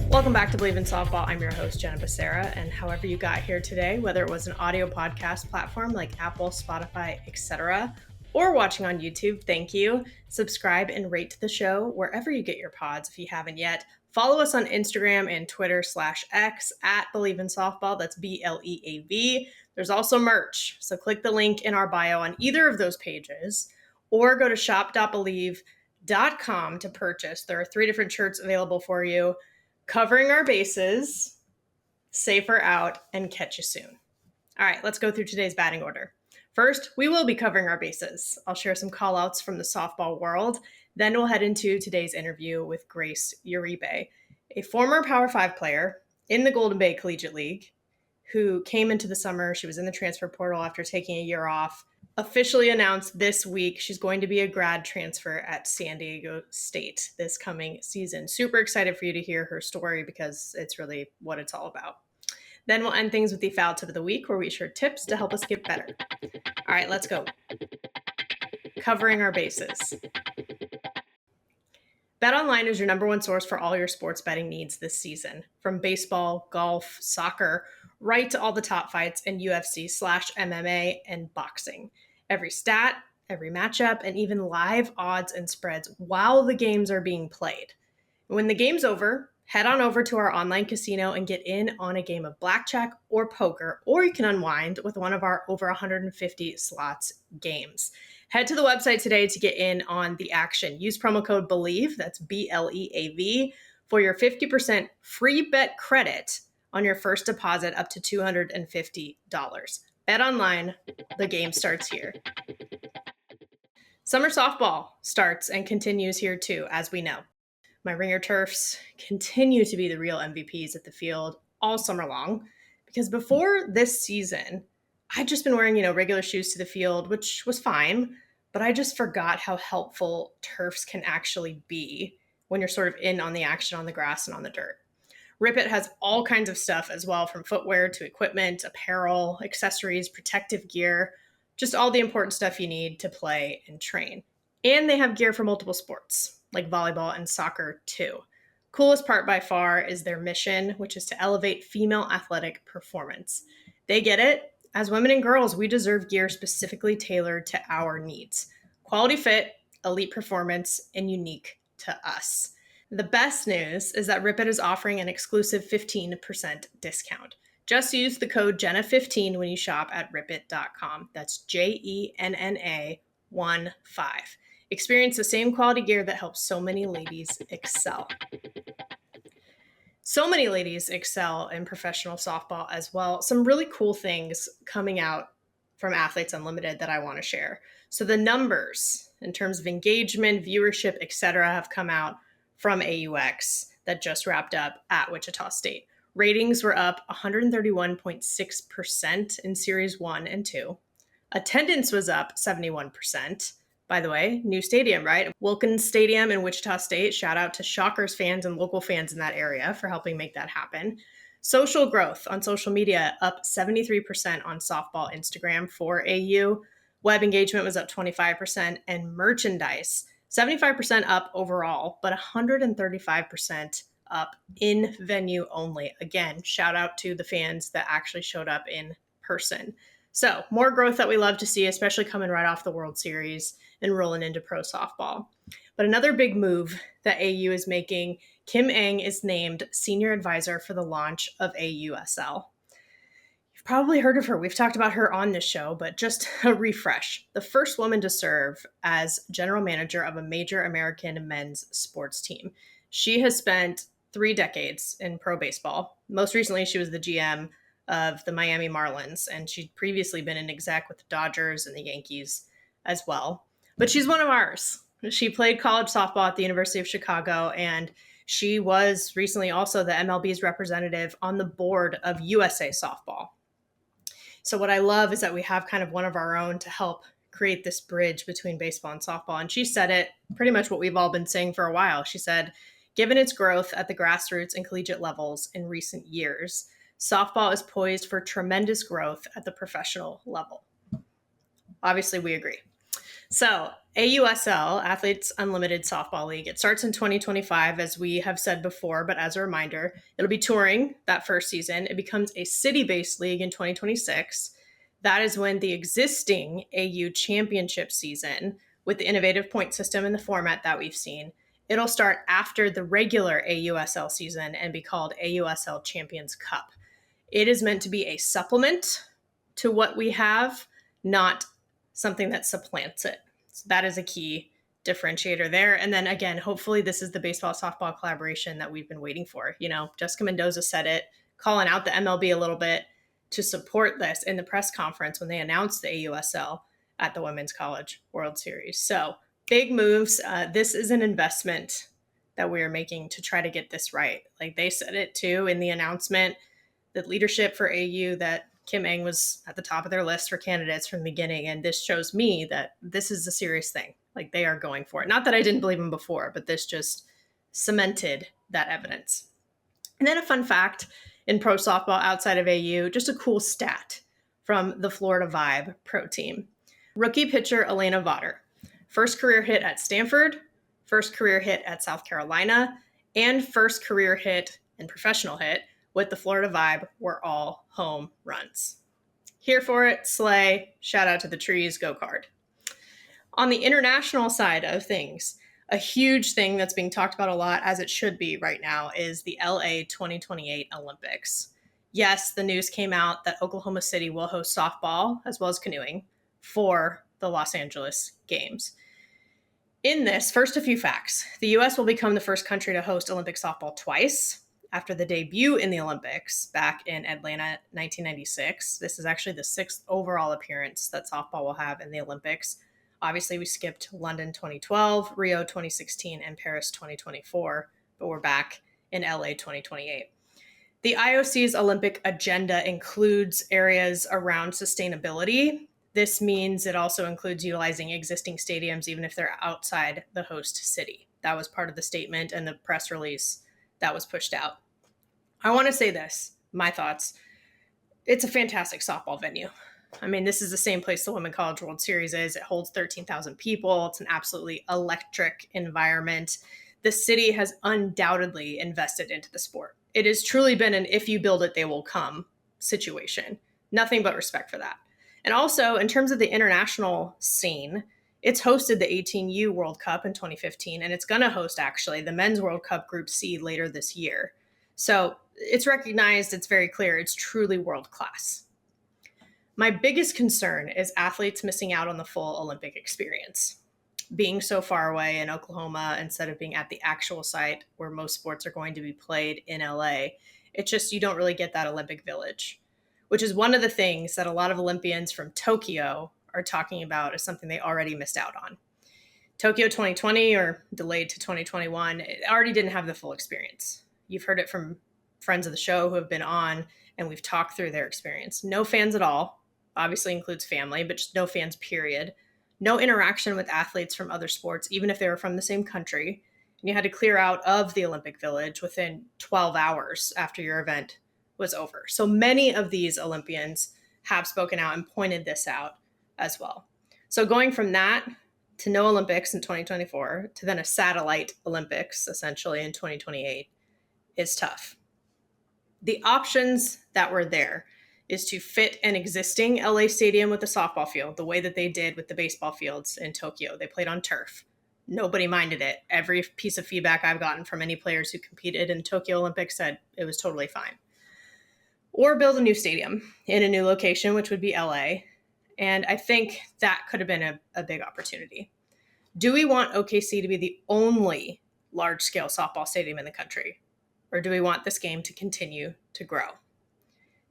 Welcome back to Bleav in Softball. I'm your host, Jenna, and however you got here today, whether it was an audio podcast platform like Apple, Spotify, etc., or watching on YouTube, thank you. Subscribe and rate the show wherever you get your pods if you haven't yet. Follow us on Instagram and Twitter /X at Bleav in Softball. That's BLEAV. There's also merch, so click the link in our bio on either of those pages or go to shop.bleav.com to purchase. There are 3 different shirts available for you. Covering our bases, safer out, and catch you soon. All right, let's go through today's batting order. First, we will be covering our bases. I'll share some call-outs from the softball world. Then we'll head into today's interview with Grace Uribe, a former Power 5 player in the Golden Bay Collegiate League who came into the summer. She was in the transfer portal after taking a year off. Officially announced this week, she's going to be a grad transfer at San Diego State this coming season. Super excited for you to hear her story because it's really what it's all about. Then we'll end things with the foul tip of the week where we share tips to help us get better. All right, let's go. Covering our bases. BetOnline is your number one source for all your sports betting needs this season. From baseball, golf, soccer, right to all the top fights in UFC/MMA and boxing. Every stat, every matchup, and even live odds and spreads while the games are being played. When the game's over, head on over to our online casino and get in on a game of blackjack or poker, or you can unwind with one of our over 150 slots games. Head to the website today to get in on the action. Use promo code BLEAV, that's BLEAV, for your 50% free bet credit on your first deposit up to $250. BetOnline, the game starts here. Summer softball starts and continues here too, as we know. My Ringer Turfs continue to be the real MVPs at the field all summer long because before this season, I'd just been wearing, regular shoes to the field, which was fine, but I just forgot how helpful turfs can actually be when you're sort of in on the action on the grass and on the dirt. Rip It has all kinds of stuff as well, from footwear to equipment, apparel, accessories, protective gear, just all the important stuff you need to play and train. And they have gear for multiple sports, like volleyball and soccer too. Coolest part by far is their mission, which is to elevate female athletic performance. They get it. As women and girls, we deserve gear specifically tailored to our needs. Quality fit, elite performance, and unique to us. The best news is that Rip It is offering an exclusive 15% discount. Just use the code Jenna15 when you shop at ripit.com. That's JENNA15. Experience the same quality gear that helps so many ladies excel. So many ladies excel in professional softball as well. Some really cool things coming out from Athletes Unlimited that I want to share. So the numbers in terms of engagement, viewership, etc. have come out from AUX that just wrapped up at Wichita State. Ratings were up 131.6% in Series 1 and 2. Attendance was up 71%. By the way, new stadium, right? Wilkins Stadium in Wichita State. Shout out to Shockers fans and local fans in that area for helping make that happen. Social growth on social media up 73% on softball Instagram for AU. Web engagement was up 25%, and merchandise 75% up overall, but 135% up in venue only. Again, shout out to the fans that actually showed up in person. So more growth that we love to see, especially coming right off the World Series and rolling into pro softball. But another big move that AU is making, Kim Eng is named senior advisor for the launch of AUSL. You've probably heard of her. We've talked about her on this show, but just a refresh. The first woman to serve as general manager of a major American men's sports team. She has spent 3 decades in pro baseball. Most recently, she was the GM of the Miami Marlins, and she'd previously been an exec with the Dodgers and the Yankees as well. But she's one of ours. She played college softball at the University of Chicago, and she was recently also the MLB's representative on the board of USA Softball. So what I love is that we have kind of one of our own to help create this bridge between baseball and softball. And she said it pretty much what we've all been saying for a while. She said, Given its growth at the grassroots and collegiate levels in recent years, softball is poised for tremendous growth at the professional level. Obviously, we agree. So, AUSL, Athletes Unlimited Softball League, it starts in 2025, as we have said before, but as a reminder, it'll be touring that first season. It becomes a city-based league in 2026. That is when the existing AU championship season, with the innovative point system and the format that we've seen, it'll start after the regular AUSL season and be called AUSL Champions Cup. It is meant to be a supplement to what we have, not something that supplants it. So that is a key differentiator there. And then again, hopefully this is the baseball softball collaboration that we've been waiting for. You know, Jessica Mendoza said it, calling out the MLB a little bit to support this in the press conference when they announced the AUSL at the Women's College World Series. So big moves. This is an investment that we are making to try to get this right. Like they said it too in the announcement, the leadership for AU, that Kim Eng was at the top of their list for candidates from the beginning. And this shows me that this is a serious thing. Like they are going for it. Not that I didn't believe them before, but this just cemented that evidence. And then a fun fact in pro softball outside of AU, just a cool stat from the Florida Vibe pro team. Rookie pitcher Elena Vaughter, first career hit at Stanford, first career hit at South Carolina, and first career hit and professional hit with the Florida Vibe were all home runs. Here for it, slay, shout out to the trees, go card. On the international side of things, a huge thing that's being talked about a lot, as it should be right now, is the LA 2028 Olympics. Yes, the news came out that Oklahoma City will host softball as well as canoeing for the Los Angeles Games. In this, first a few facts. The U.S. will become the first country to host Olympic softball twice. After the debut in the Olympics back in Atlanta, 1996. This is actually the 6th overall appearance that softball will have in the Olympics. Obviously, we skipped London 2012, Rio 2016, and Paris 2024, but we're back in LA 2028. The IOC's Olympic agenda includes areas around sustainability. This means it also includes utilizing existing stadiums, even if they're outside the host city. That was part of the statement and the press release that was pushed out. I want to say this, my thoughts. It's a fantastic softball venue. I mean, this is the same place the Women's College World Series is. It holds 13,000 people. It's an absolutely electric environment. The city has undoubtedly invested into the sport. It has truly been an if you build it, they will come situation. Nothing but respect for that. And also, in terms of the international scene, it's hosted the 18U World Cup in 2015, and it's going to host, actually, the Men's World Cup Group C later this year. So it's recognized, it's very clear, it's truly world class. My biggest concern is athletes missing out on the full Olympic experience. Being so far away in Oklahoma instead of being at the actual site where most sports are going to be played in LA, it's just you don't really get that Olympic village, which is one of the things that a lot of Olympians from Tokyo are talking about as something they already missed out on. Tokyo 2020, or delayed to 2021, it already didn't have the full experience. You've heard it from friends of the show who have been on, and we've talked through their experience. No fans at all, obviously includes family, but just no fans, period. No interaction with athletes from other sports, even if they were from the same country. And you had to clear out of the Olympic Village within 12 hours after your event was over. So many of these Olympians have spoken out and pointed this out as well. So going from that to no Olympics in 2024 to then a satellite Olympics essentially in 2028 is tough. The options that were there is to fit an existing LA stadium with a softball field the way that they did with the baseball fields in Tokyo. They played on turf. Nobody minded it. Every piece of feedback I've gotten from any players who competed in Tokyo Olympics said it was totally fine. Or build a new stadium in a new location, which would be LA. And I think that could have been a big opportunity. Do we want OKC to be the only large-scale softball stadium in the country? Or do we want this game to continue to grow?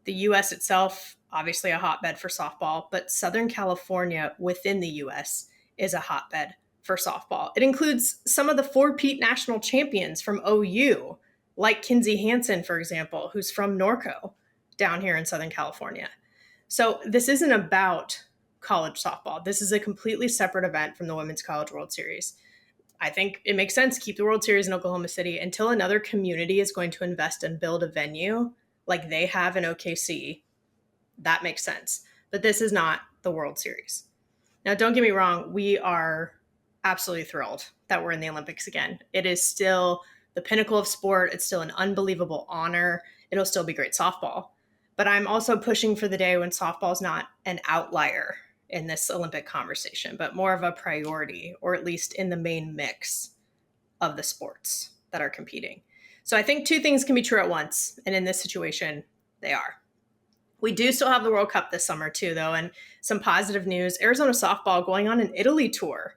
The U.S. itself, obviously a hotbed for softball, but Southern California within the U.S. is a hotbed for softball. It includes some of the four-peat national champions from OU, like Kinsey Hansen, for example, who's from Norco down here in Southern California. So this isn't about college softball. This is a completely separate event from the Women's College World Series. I think it makes sense to keep the World Series in Oklahoma City until another community is going to invest and build a venue like they have in OKC. That makes sense. But this is not the World Series. Now, don't get me wrong. We are absolutely thrilled that we're in the Olympics again. It is still the pinnacle of sport. It's still an unbelievable honor. It'll still be great softball. But I'm also pushing for the day when softball is not an outlier in this Olympic conversation, but more of a priority, or at least in the main mix of the sports that are competing. So I think two things can be true at once. And in this situation, they are. We do still have the World Cup this summer too, though. And some positive news, Arizona softball going on an Italy tour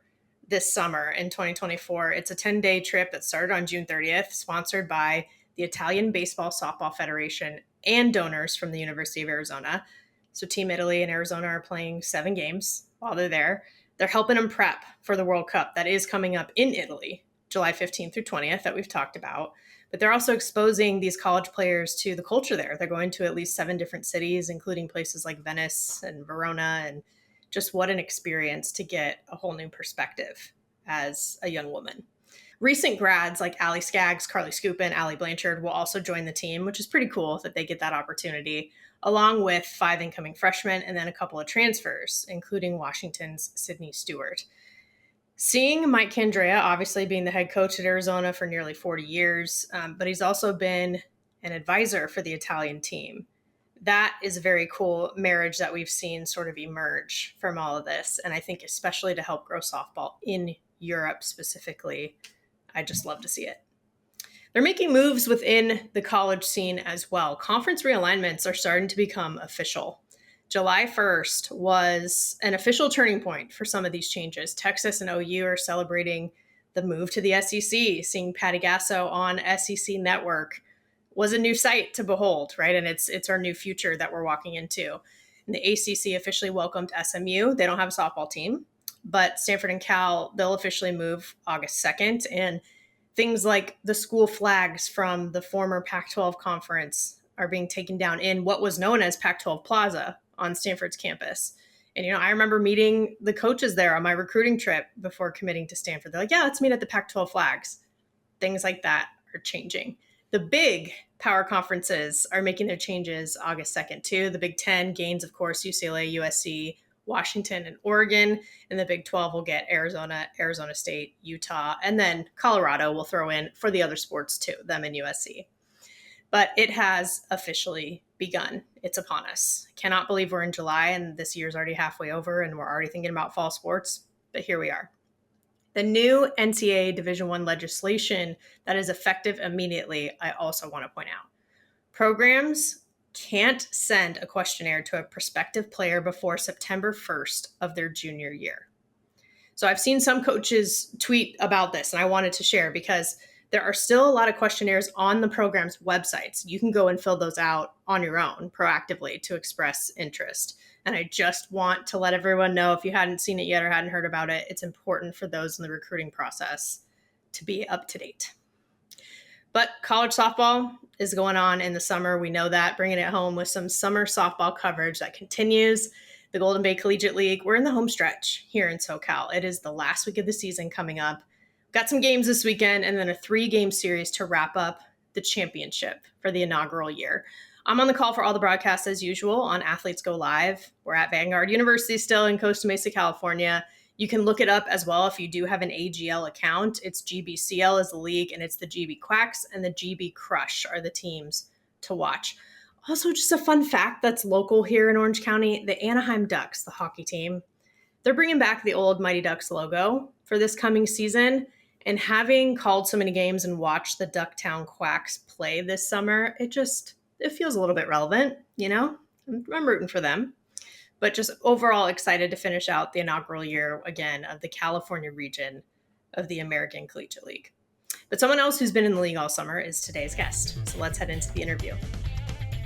this summer in 2024. It's a 10-day trip that started on June 30th, sponsored by the Italian Baseball Softball Federation and donors from the University of Arizona. So Team Italy and Arizona are playing 7 games while they're there. They're helping them prep for the World Cup that is coming up in Italy, July 15th through 20th, that we've talked about. But they're also exposing these college players to the culture there. They're going to at least 7 different cities, including places like Venice and Verona, and just what an experience to get a whole new perspective as a young woman. Recent grads like Allie Skaggs, Carly Scoopin, Allie Blanchard will also join the team, which is pretty cool that they get that opportunity, along with 5 incoming freshmen and then a couple of transfers, including Washington's Sydney Stewart. Seeing Mike Candrea, obviously being the head coach at Arizona for nearly 40 years, but he's also been an advisor for the Italian team. That is a very cool marriage that we've seen sort of emerge from all of this. And I think especially to help grow softball in Europe specifically, I just love to see it. They're making moves within the college scene as well. Conference realignments are starting to become official. July 1st was an official turning point for some of these changes. Texas and OU are celebrating the move to the SEC. Seeing Patty Gasso on SEC Network was a new sight to behold, right? And it's our new future that we're walking into. And the ACC officially welcomed SMU. They don't have a softball team, but Stanford and Cal, they'll officially move August 2nd. And things like the school flags from the former Pac-12 conference are being taken down in what was known as Pac-12 Plaza on Stanford's campus. And, I remember meeting the coaches there on my recruiting trip before committing to Stanford. They're like, yeah, let's meet at the Pac-12 flags. Things like that are changing. The big power conferences are making their changes August 2nd too. The Big Ten gains, of course, UCLA, USC, Washington, and Oregon. And the Big 12 will get Arizona, Arizona State, Utah, and then Colorado will throw in for the other sports too, them and USC. But it has officially begun. It's upon us. Cannot believe we're in July and this year's already halfway over and we're already thinking about fall sports, but here we are. The new NCAA Division I legislation that is effective immediately, I also want to point out. Programs can't send a questionnaire to a prospective player before September 1st of their junior year. So I've seen some coaches tweet about this, and I wanted to share because there are still a lot of questionnaires on the program's websites. You can go and fill those out on your own proactively to express interest. And I just want to let everyone know, if you hadn't seen it yet or hadn't heard about it, it's important for those in the recruiting process to be up to date. But college softball is going on in the summer. We know that, bringing it home with some summer softball coverage that continues. The Golden Bay Collegiate League, we're in the home stretch here in SoCal. It is the last week of the season coming up. Got some games this weekend and then a 3-game series to wrap up the championship for the inaugural year. I'm on the call for all the broadcasts as usual on Athletes Go Live. We're at Vanguard University still in Costa Mesa, California. You can look it up as well if you do have an AGL account. It's GBCL is the league, and it's the GB Quacks and the GB Crush are the teams to watch. Also, just a fun fact that's local here in Orange County, the Anaheim Ducks, the hockey team, they're bringing back the old Mighty Ducks logo for this coming season. And having called so many games and watched the Duck Town Quacks play this summer, it feels a little bit relevant, I'm rooting for them. But just overall excited to finish out the inaugural year, again, of the California region of the American Collegiate League. But someone else who's been in the league all summer is today's guest. So let's head into the interview.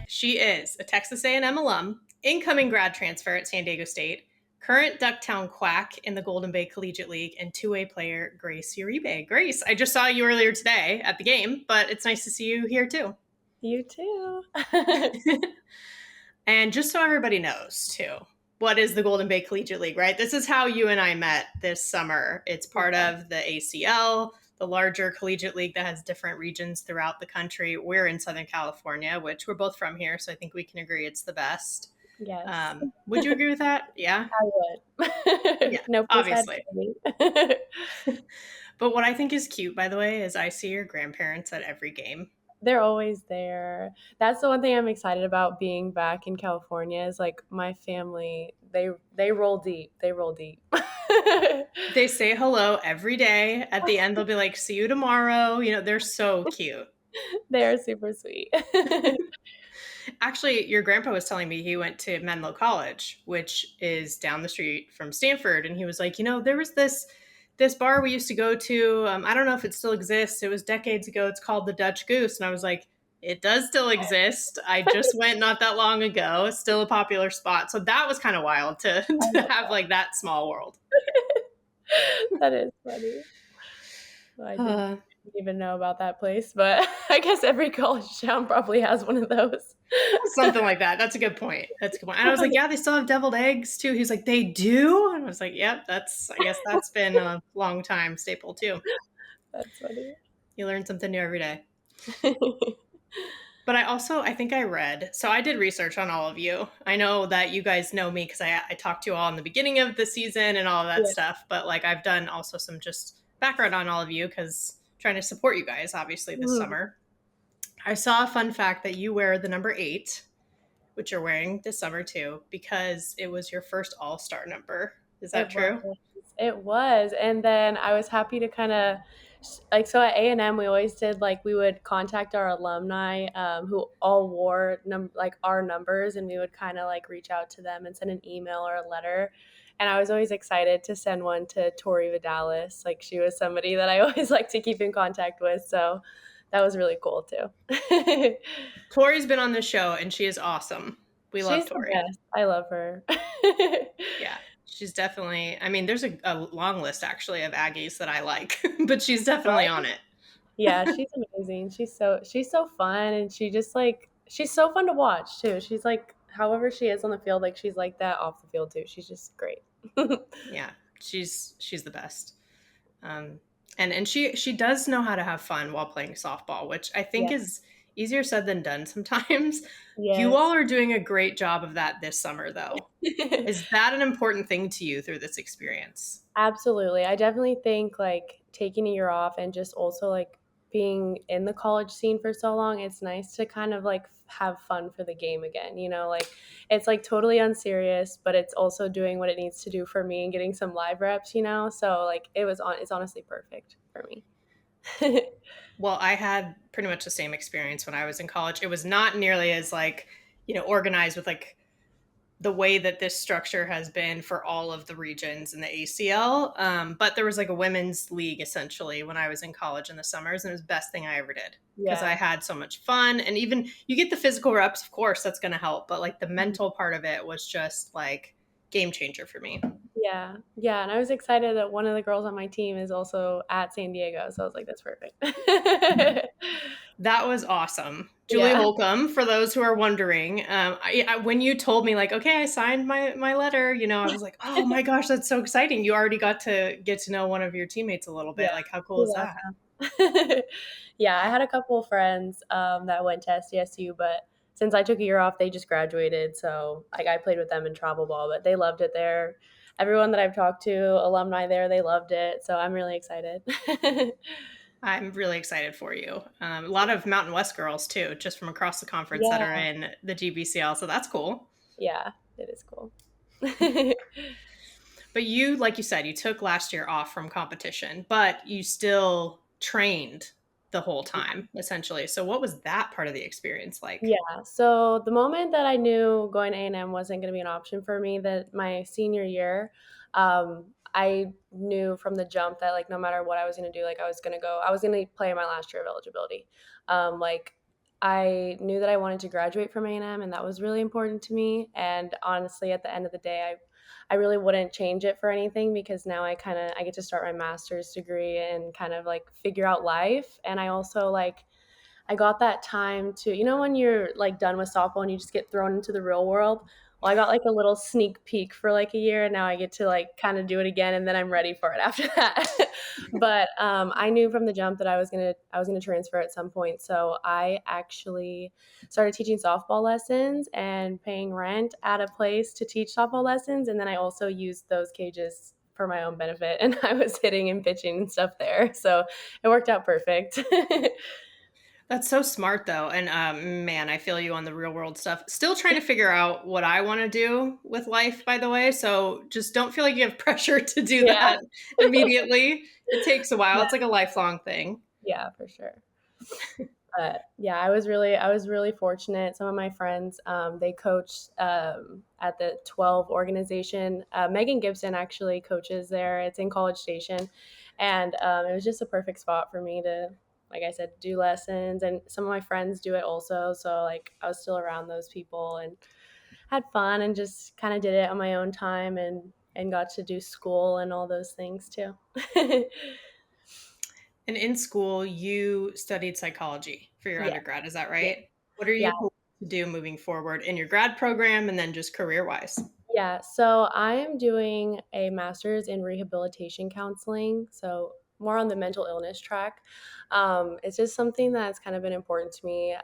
She is a Texas A&M alum, incoming grad transfer at San Diego State, current Duck Town Quack in the Golden Bay Collegiate League, and two-way player Grace Uribe. Grace, I just saw you earlier today at the game, but it's nice to see you here too. You too. And just so everybody knows too, what is the Golden Bay Collegiate League, right? This is how you and I met this summer. It's part of the ACL, the larger collegiate league that has different regions throughout the country. We're in Southern California, which we're both from here, so I think we can agree it's the best. Yes. Would you agree with that? Yeah? I would. Yeah, No place I'd obviously. me. But what I think is cute, by the way, is I see your grandparents at every game. They're always there. That's the one thing I'm excited about being back in California is like my family, they roll deep. They roll deep. They say hello every day. At the end, they'll be like, see you tomorrow. They're so cute. They're super sweet. Actually, your grandpa was telling me he went to Menlo College, which is down the street from Stanford, and he was like, there was this bar we used to go to. I don't know if it still exists. It was decades ago. It's called the Dutch Goose, and I was like, it does still exist. I just went not that long ago. It's still a popular spot. So that was kind of wild to have like that small world. That is funny. Well, I didn't even know about that place, but I guess every college town probably has one of those. Something like that. That's a good point. And I was like, yeah, they still have deviled eggs too. He's like, they do? And I was like, yep, I guess that's been a long time staple too. That's funny. You learn something new every day. But I think I read, so I did research on all of you. I know that you guys know me because I talked to you all in the beginning of the season and all of that stuff. But like I've done also some just background on all of you because trying to support you guys, obviously, this summer. I saw a fun fact that you wear the number 8, which you're wearing this summer too, because it was your first All-Star number. Is that true? It was. And then I was happy to kind of so at A&M we always did like we would contact our alumni who all wore our numbers, and we would kind of like reach out to them and send an email or a letter. And I was always excited to send one to Tori Vidalis. Like she was somebody that I always like to keep in contact with. So that was really cool too. Tori's been on the show and she is awesome. We love Tori. The best. I love her. Yeah. She's definitely, there's a long list actually of Aggies that I like, but she's definitely on it. Yeah, she's amazing. She's so fun, and she's so fun to watch too. She's like, however she is on the field, like she's like that off the field too. She's just great. Yeah, she's the best. And she does know how to have fun while playing softball, which I think is easier said than done sometimes. Yes. You all are doing a great job of that this summer, though. Is that an important thing to you through this experience? Absolutely. I definitely think like taking a year off and just also like being in the college scene for so long, it's nice to kind of like have fun for the game again, like it's like totally unserious, but it's also doing what it needs to do for me and getting some live reps, so like it's honestly perfect for me. Well, I had pretty much the same experience when I was in college. It was not nearly as like, organized with like the way that this structure has been for all of the regions in the ACL. But there was like a women's league essentially when I was in college in the summers, and it was the best thing I ever did because I had so much fun. And even you get the physical reps, of course, that's going to help. But like the mental part of it was just like game changer for me. Yeah. Yeah. And I was excited that one of the girls on my team is also at San Diego. So I was like, that's perfect. That was awesome. Julie Holcomb, for those who are wondering, when you told me like, okay, I signed my letter, I was like, oh my gosh, that's so exciting. You already got to get to know one of your teammates a little bit. Like, how cool is that? Yeah. I had a couple of friends that went to SDSU, but since I took a year off, they just graduated. So like I played with them in travel ball, but they loved it there. Everyone that I've talked to, alumni there, they loved it. So I'm really excited. I'm really excited for you. A lot of Mountain West girls too, just from across the conference that are in the GBCL. So that's cool. Yeah, it is cool. But you, like you said, you took last year off from competition, but you still trained the whole time, essentially. So what was that part of the experience like? Yeah. So the moment that I knew going to A&M wasn't going to be an option for me, that my senior year, I knew from the jump that like no matter what I was going to do, like I was going to play my last year of eligibility. Like I knew that I wanted to graduate from A&M, and that was really important to me. And honestly, at the end of the day, I really wouldn't change it for anything, because now I get to start my master's degree and kind of like figure out life. And I also I got that time to, when you're like done with softball and you just get thrown into the real world. well, I got like a little sneak peek for like a year, and now I get to like kind of do it again, and then I'm ready for it after that. But I knew from the jump that I was gonna transfer at some point, so I actually started teaching softball lessons and paying rent at a place to teach softball lessons, and then I also used those cages for my own benefit, and I was hitting and pitching and stuff there, so it worked out perfect. That's so smart though. And man, I feel you on the real world stuff. Still trying to figure out what I want to do with life, by the way. So just don't feel like you have pressure to do Yeah. that immediately. It takes a while. Yeah, It's like a lifelong thing. yeah, for sure. But yeah, I was really fortunate. Some of my friends, they coached at the 12 organization. Megan Gibson actually coaches there. It's in College Station, and it was just a perfect spot for me to, like I said, do lessons. And some of my friends do it also. So like I was still around those people and had fun and just kind of did it on my own time and got to do school and all those things too. And in school, you studied psychology for your Yeah, undergrad. Is that yeah, right? What are yeah. you hoping to do moving forward in your grad program and then just career wise? Yeah, so I am doing a master's in rehabilitation counseling, so more on the mental illness track. It's just something that's kind of been important to me.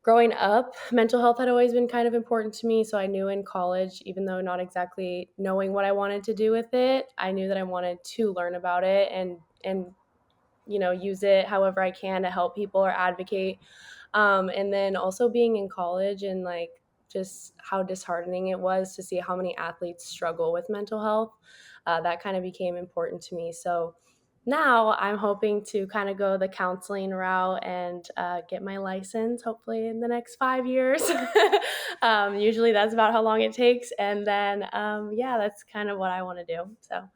Growing up, mental health had always been kind of important to me. So I knew in college, even though not exactly knowing what I wanted to do with it, I knew that I wanted to learn about it and use it however I can to help people or advocate. And then also being in college and like just how disheartening it was to see how many athletes struggle with mental health. That kind of became important to me. So now I'm hoping to kind of go the counseling route and get my license hopefully in the next 5 years. Usually that's about how long it takes. And then, yeah, that's kind of what I want to do. So,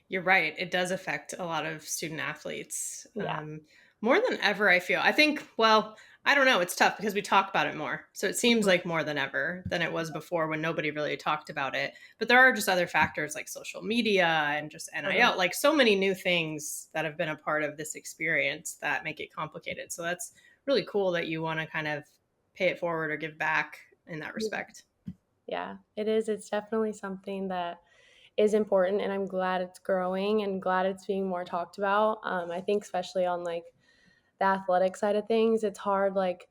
You're right. It does affect a lot of student athletes yeah. more than ever, I feel. I think, well, I don't know. It's tough because we talk about it more. So it seems Mhm. like more than ever than it was before when nobody really talked about it. But there are just other factors like social media and just Totally. NIL, like so many new things that have been a part of this experience that make it complicated. So that's really cool that you want to kind of pay it forward or give back in that Yeah. respect. Yeah, it is. It's definitely something that is important, and I'm glad it's growing and glad it's being more talked about. I think especially on like the athletic side of things, it's hard. Like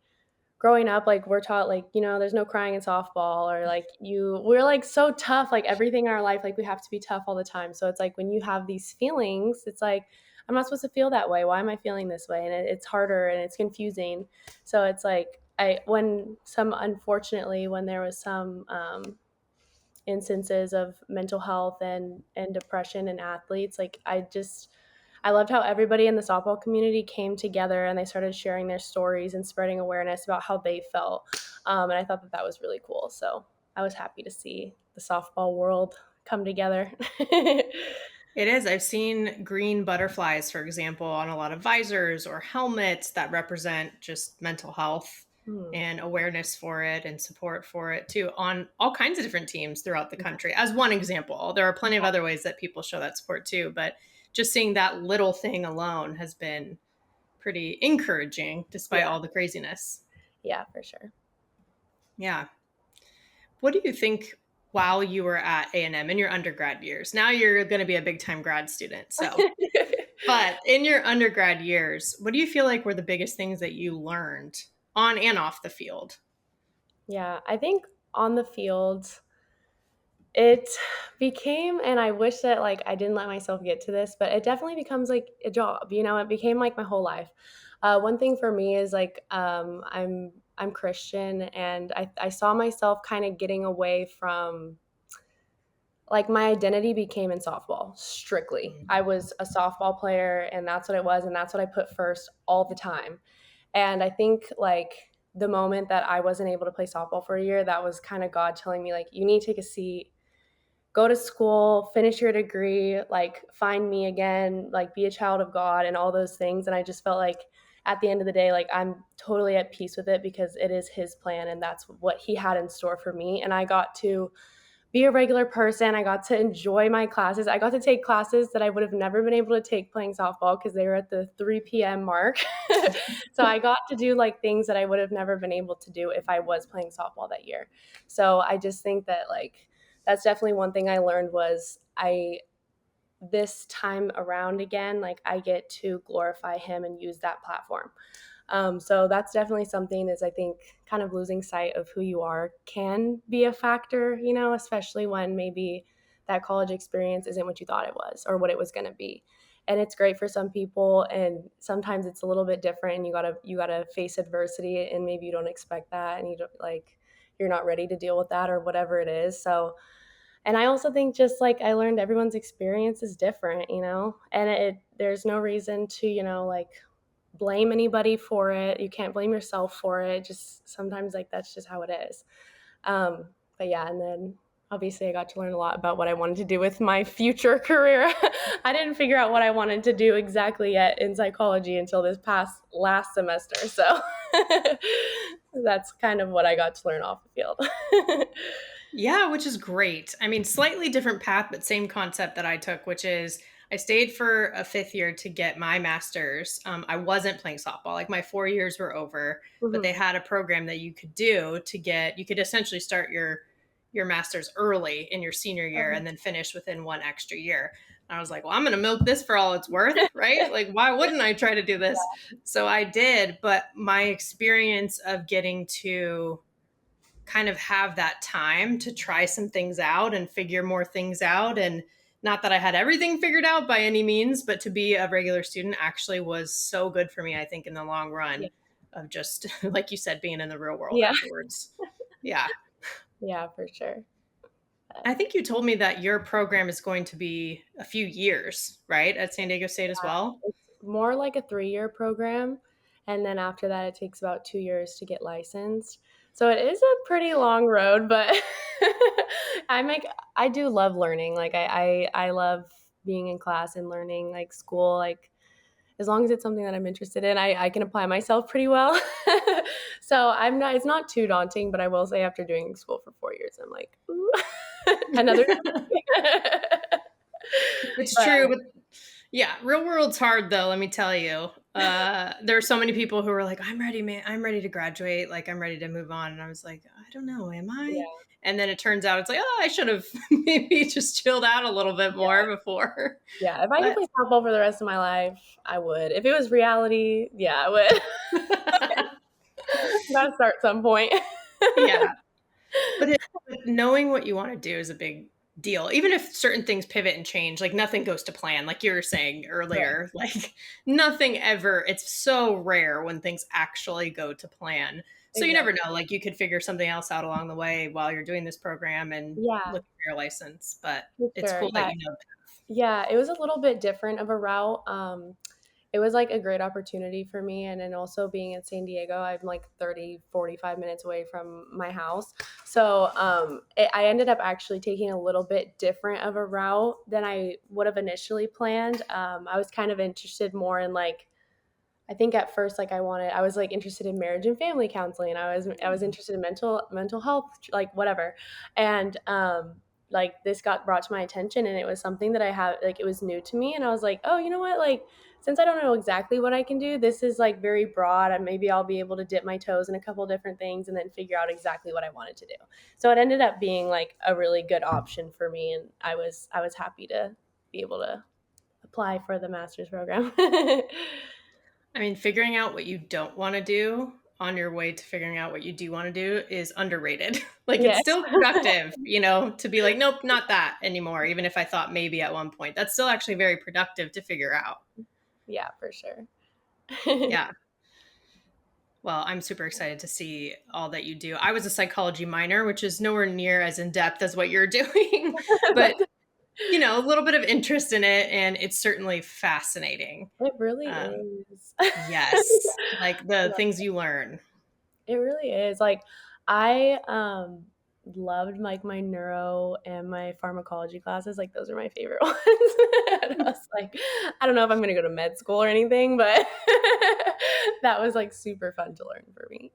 growing up, like we're taught like there's no crying in softball, or like we're like so tough. Like everything in our life, like we have to be tough all the time. So it's like when you have these feelings, it's like I'm not supposed to feel that way. Why am I feeling this way? And it's harder and it's confusing. So it's like unfortunately when there was some instances of mental health and depression in athletes, like I loved how everybody in the softball community came together and they started sharing their stories and spreading awareness about how they felt, and I thought that that was really cool. So I was happy to see the softball world come together. It is. I've seen green butterflies, for example, on a lot of visors or helmets that represent just mental health Hmm. and awareness for it and support for it too on all kinds of different teams throughout the Yeah. country. As one example, there are plenty of Yeah. other ways that people show that support too, but just seeing that little thing alone has been pretty encouraging despite Yeah. all the craziness. Yeah, for sure. Yeah. What do you think while you were at A&M in your undergrad years? Now you're going to be a big time grad student. So, but in your undergrad years, what do you feel like were the biggest things that you learned on and off the field? Yeah, I think on the field it became, and I wish that like I didn't let myself get to this, but it definitely becomes like a job. It became like my whole life. One thing for me is like I'm Christian, and I saw myself kind of getting away from like my identity became in softball strictly. I was a softball player, and that's what it was, and that's what I put first all the time. And I think like the moment that I wasn't able to play softball for a year, that was kind of God telling me like you need to take a seat, go to school, finish your degree, like find me again, like be a child of God and all those things. And I just felt like at the end of the day, like I'm totally at peace with it because it is his plan and that's what he had in store for me. And I got to be a regular person. I got to enjoy my classes. I got to take classes that I would have never been able to take playing softball because they were at the 3 p.m. mark. So I got to do like things that I would have never been able to do if I was playing softball that year. So I just think that like that's definitely one thing I learned was this time around again, like I get to glorify him and use that platform. So that's definitely something is I think kind of losing sight of who you are can be a factor, especially when maybe that college experience isn't what you thought it was or what it was going to be. And it's great for some people, and sometimes it's a little bit different, and you gotta face adversity, and maybe you don't expect that, and you're not ready to deal with that or whatever it is. So, and I also think just like I learned everyone's experience is different, and there's no reason to, like blame anybody for it. You can't blame yourself for it. Just sometimes like that's just how it is. But yeah, and then obviously I got to learn a lot about what I wanted to do with my future career. I didn't figure out what I wanted to do exactly yet in psychology until this past last semester. So that's kind of what I got to learn off the field. Yeah, which is great. I mean, slightly different path, but same concept that I took, which is I stayed for a 5th year to get my master's. I wasn't playing softball. Like my 4 years were over, but they had a program that you could do you could essentially start your master's early in your senior year and then finish within 1 extra year. And I was like, well, I'm going to milk this for all it's worth, right? Like, why wouldn't I try to do this? Yeah. So I did, but my experience of getting to kind of have that time to try some things out and figure more things out. And not that I had everything figured out by any means, but to be a regular student actually was so good for me, I think, in the long run of just, like you said, being in the real world afterwards. Yeah. Yeah, for sure. I think you told me that your program is going to be a few years, right? At San Diego State as well? It's more like a 3-year program. And then after that, it takes about 2 years to get licensed. So it is a pretty long road, but I do love learning. Like I love being in class and learning, like school, like as long as it's something that I'm interested in, I can apply myself pretty well. So it's not too daunting, but I will say after doing school for 4 years, I'm like, ooh, another. It's true, but yeah, real world's hard though, let me tell you. There are so many people who are like, I'm ready, man. I'm ready to graduate. Like, I'm ready to move on. And I was like, I don't know, am I? Yeah. And then it turns out it's like, I should have maybe just chilled out a little bit more before. Yeah, if I could play softball for the rest of my life, I would. If it was reality, I would. Gotta start some point. Yeah. But knowing what you want to do is a big deal. Even if certain things pivot and change, like nothing goes to plan, like you were saying earlier, like nothing ever, it's so rare when things actually go to plan. So you never know, like you could figure something else out along the way while you're doing this program and looking for your license, but it's cool that you know that. Yeah, it was a little bit different of a route. It was like a great opportunity for me. And then also being in San Diego, I'm like 45 minutes away from my house. So I ended up actually taking a little bit different of a route than I would have initially planned. I was kind of interested more in like, I think at first, like I was like interested in marriage and family counseling. I was interested in mental health, like whatever. And like this got brought to my attention, and it was something that I had, like it was new to me. And I was like, oh, you know what? Like, since I don't know exactly what I can do, this is like very broad, and maybe I'll be able to dip my toes in a couple different things and then figure out exactly what I wanted to do. So it ended up being like a really good option for me. And I was happy to be able to apply for the master's program. I mean, figuring out what you don't want to do on your way to figuring out what you do want to do is underrated. Like it's still productive, to be like, nope, not that anymore. Even if I thought maybe at one point, that's still actually very productive to figure out. Yeah, for sure. Yeah. Well, I'm super excited to see all that you do. I was a psychology minor, which is nowhere near as in-depth as what you're doing, but a little bit of interest in it, and it's certainly fascinating. It really is. Yes. Like the things you learn. It really is. Like I loved like my neuro and my pharmacology classes. Like those are my favorite ones. And I was like, I don't know if I'm gonna go to med school or anything, but that was like super fun to learn for me.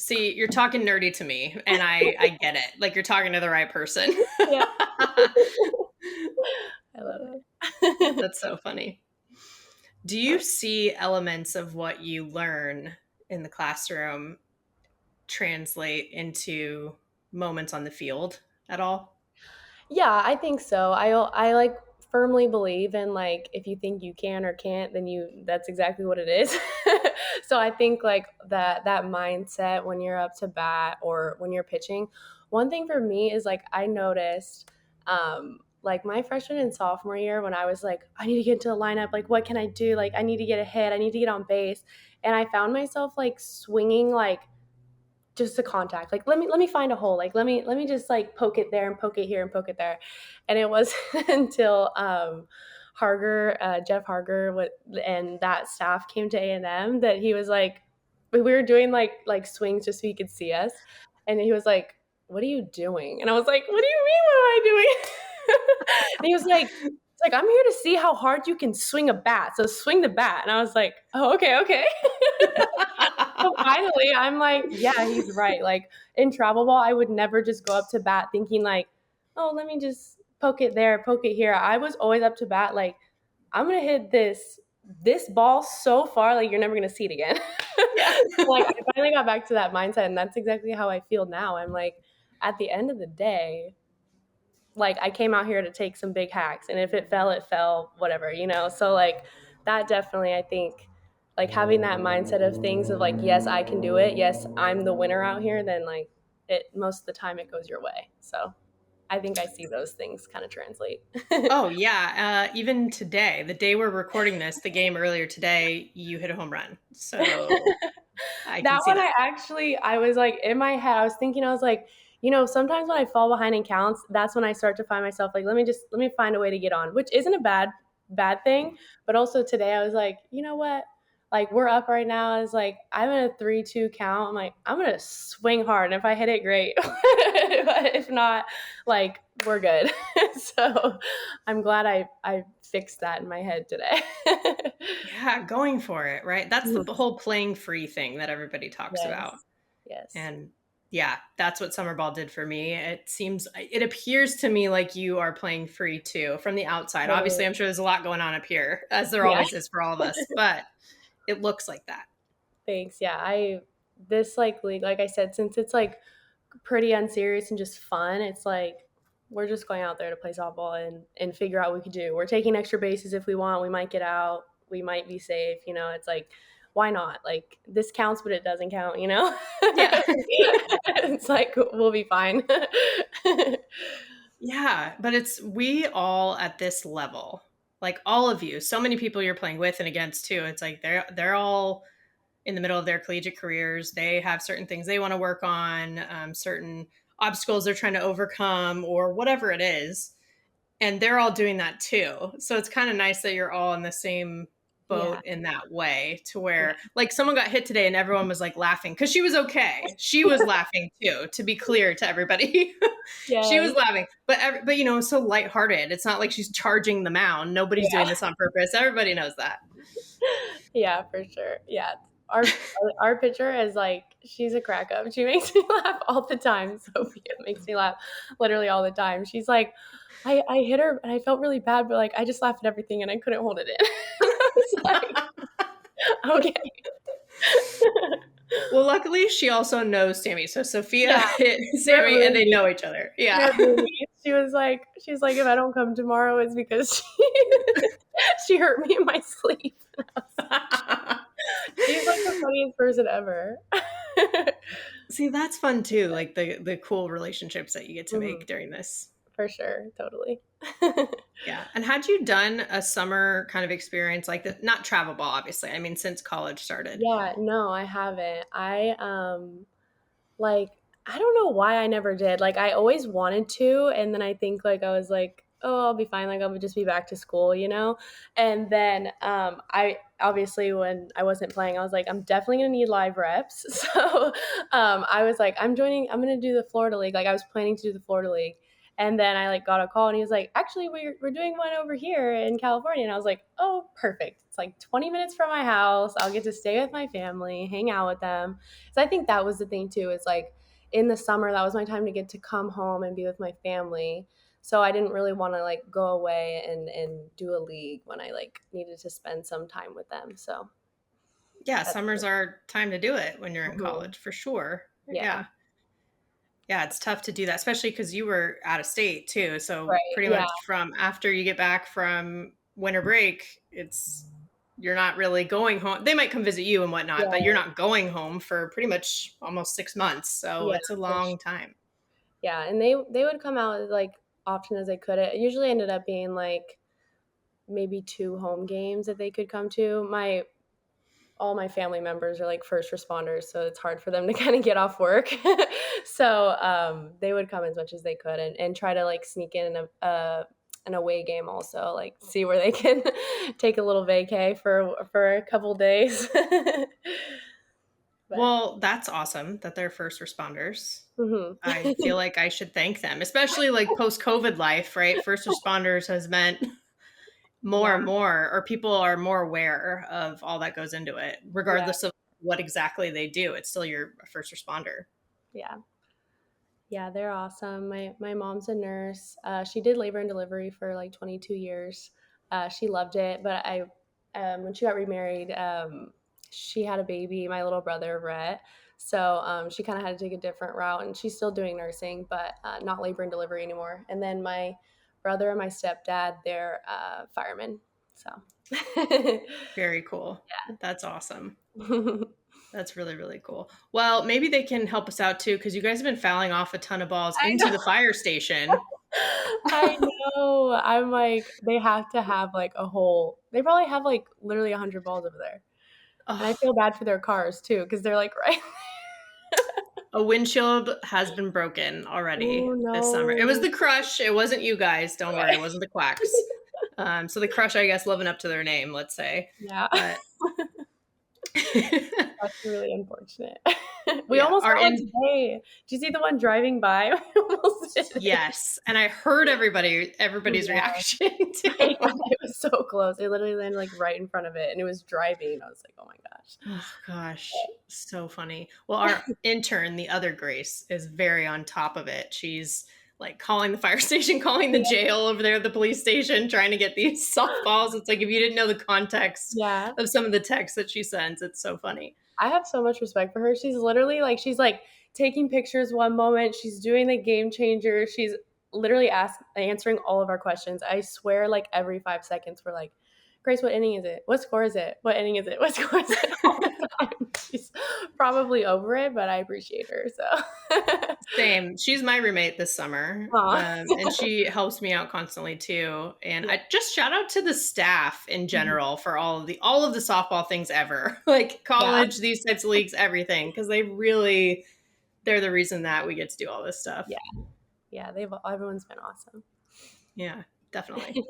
See, you're talking nerdy to me, and I get it. Like, you're talking to the right person. Yeah. I love it. That's so funny. Do you see elements of what you learn in the classroom translate into moments on the field at all? Yeah, I think so. I like firmly believe in like if you think you can or can't, then that's exactly what it is. So I think like that mindset when you're up to bat or when you're pitching. One thing for me is like I noticed like my freshman and sophomore year when I was like I need to get into the lineup, like what can I do? Like I need to get a hit, I need to get on base. And I found myself like swinging like just to contact, like let me find a hole, like let me just like poke it there and poke it here and poke it there. And it was until Harger, Jeff Harger, and that staff came to A&M that he was like, we were doing like swings just so he could see us, and he was like, what are you doing? And I was like, what do you mean, what am I doing? And he was like, it's like, I'm here to see how hard you can swing a bat, so swing the bat. And I was like, oh, okay. So finally, I'm like, yeah, he's right. Like in travel ball, I would never just go up to bat thinking like, oh, let me just poke it there, poke it here. I was always up to bat like, I'm gonna hit this ball so far, like you're never gonna see it again. Yeah. Like I finally got back to that mindset, and that's exactly how I feel now. I'm like, at the end of the day, like I came out here to take some big hacks, and if it fell, whatever, you know? So like that definitely, I think, like having that mindset of things of like, yes, I can do it. Yes, I'm the winner out here. Then like it, most of the time it goes your way. So I think I see those things kind of translate. Oh, yeah. Even today, the day we're recording this, the game earlier today, you hit a home run. So I can That see one, that. I was like in my head, I was thinking, I was like, you know, sometimes when I fall behind in counts, that's when I start to find myself like, let me find a way to get on, which isn't a bad thing. But also today, I was like, you know what? Like we're up right now. I was like, I'm in a 3-2 count. I'm like, I'm gonna swing hard, and if I hit it, great. But if not, like we're good. So I'm glad I fixed that in my head today. Yeah, going for it, right? That's the whole playing free thing that everybody talks about. Yes. Yes. And yeah, that's what summer ball did for me. It appears to me like you are playing free too from the outside. Obviously, I'm sure there's a lot going on up here, as there Yeah. always is for all of us, but it looks like that. Thanks. Yeah. This like league, like I said, since it's like pretty unserious and just fun, it's like we're just going out there to play softball and figure out what we could do. We're taking extra bases if we want. We might get out. We might be safe. You know, it's like, why not? Like this counts, but it doesn't count, you know? Yeah. It's like, we'll be fine. Yeah, but we all at this level, like all of you, so many people you're playing with and against too. It's like they're all in the middle of their collegiate careers. They have certain things they want to work on, certain obstacles they're trying to overcome, or whatever it is. And they're all doing that too. So it's kind of nice that you're all in the same Yeah. boat in that way, to where Yeah. like someone got hit today and everyone was like laughing because she was okay. She was laughing too, to be clear to everybody. She was Yes. laughing, but you know, so lighthearted. It's not like she's charging the mound. Nobody's doing Yeah. this on purpose. Everybody knows that. Yeah, for sure. Yeah. Our pitcher is like, she's a crack up. She makes me laugh all the time. Sophia makes me laugh literally all the time. She's like, I hit her and I felt really bad, but like I just laughed at everything and I couldn't hold it in. I was like, okay. Well, luckily she also knows Sammy. So Sophia Yeah. hit They're Sammy and they roommates. know each other. They're Yeah. roommates. She's like, if I don't come tomorrow, it's because she hurt me in my sleep. She's like the funniest person ever. See, that's fun too. Like the cool relationships that you get to Mhm. make during this. For sure, totally. Yeah. And had you done a summer kind of experience like that? Not travel ball, obviously. I mean, since college started. Yeah, no, I haven't. Like I don't know why I never did. Like I always wanted to, and then I think like I was like, oh, I'll be fine. Like I'll just be back to school, you know. And then I obviously when I wasn't playing, I was like, I'm definitely gonna need live reps. So I was like, I'm gonna do the Florida League. Like I was planning to do the Florida League. And then I like got a call and he was like, actually, we're doing one over here in California. And I was like, oh, perfect. It's like 20 minutes from my house. I'll get to stay with my family, hang out with them. So I think that was the thing too, is like in the summer, that was my time to get to come home and be with my family. So I didn't really want to like go away and do a league when I like needed to spend some time with them. So yeah, summers are time to do it when you're in Mhm. college for sure. Yeah. Yeah, it's tough to do that, especially because you were out of state too. So Right. pretty Yeah. much from after you get back from winter break, you're not really going home. They might come visit you and whatnot, but you're Yeah. not going home for pretty much almost 6 months. So Yeah. it's a For long time. Yeah, and they would come out as like often as they could. It usually ended up being like maybe 2 home games that they could come to. My All my family members are like first responders, so it's hard for them to kind of get off work. So they would come as much as they could and try to like sneak in an away game also, like see where they can take a little vacay for a couple days. But Well, that's awesome that they're first responders. mhm. I feel like I should thank them, especially like post COVID life, right? First responders has meant more Yeah, and more, or people are more aware of all that goes into it, yeah, regardless of what exactly they do. It's still your first responder. yeah. Yeah, they're awesome. My mom's a nurse. She did labor and delivery for like 22 years. She loved it, but when she got remarried, she had a baby, my little brother Rhett. So she kind of had to take a different route, and she's still doing nursing, but not labor and delivery anymore. And then my brother and my stepdad, they're firemen. So Very cool. That's awesome. That's really, really cool. Well, maybe they can help us out too, because you guys have been fouling off a ton of balls I into know. the fire station. I know. I'm like, they have to have like a whole. They probably have like literally 100 balls over there, and I Oh, feel bad for their cars too because they're like right. a windshield has been broken already Oh this summer. It was no! the crush. It wasn't you guys. Don't worry. It Right. wasn't the quacks. So the crush, I guess, living up to their name, let's say. Yeah, But that's really unfortunate. We yeah, almost our got one in today. Did you see the one driving by? We almost did it. yes, and I heard everybody's Yeah, reaction I too. know, it was so close. It literally landed like right in front of it, and it was driving. I was like, oh my Oh gosh, so funny. Well, our intern, the other Grace, is very on top of it. She's like calling the fire station, calling the gosh. jail over there at the police station, trying to get these softballs. It's like if you didn't know the context Yeah. of some of the texts that she sends, it's so funny. I have so much respect for her. She's like taking pictures one moment, she's doing the game changer, she's literally answering all of our questions. I swear, like every 5 seconds, we're like, Grace, what inning is it? What score is it? What inning is it? What score is it? All the time. She's probably over it, but I appreciate her. So, Same. She's my roommate this summer, aw. and she helps me out constantly too. And Yeah. I just shout out to the staff in Mhm. general for all of the softball things ever, like Yeah. college, these types of leagues, everything, because they're the reason that we get to do all this stuff. Yeah. Yeah. Everyone's been awesome. Yeah, definitely.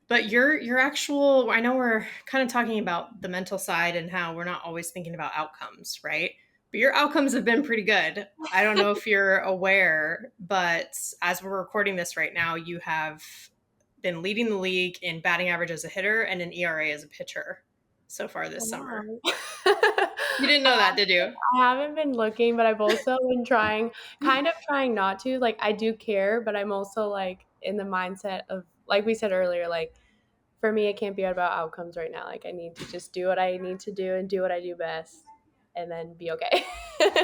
But your actual, I know we're kind of talking about the mental side and how we're not always thinking about outcomes, right? But your outcomes have been pretty good. I don't know if you're aware, but as we're recording this right now, you have been leading the league in batting average as a hitter and an ERA as a pitcher so far this summer. Wow. You didn't know that, did you? I haven't been looking, but I've also been trying not to. Like, I do care, but I'm also like in the mindset of, like we said earlier, like for me, it can't be about outcomes right now. Like, I need to just do what I need to do and do what I do best and then be okay.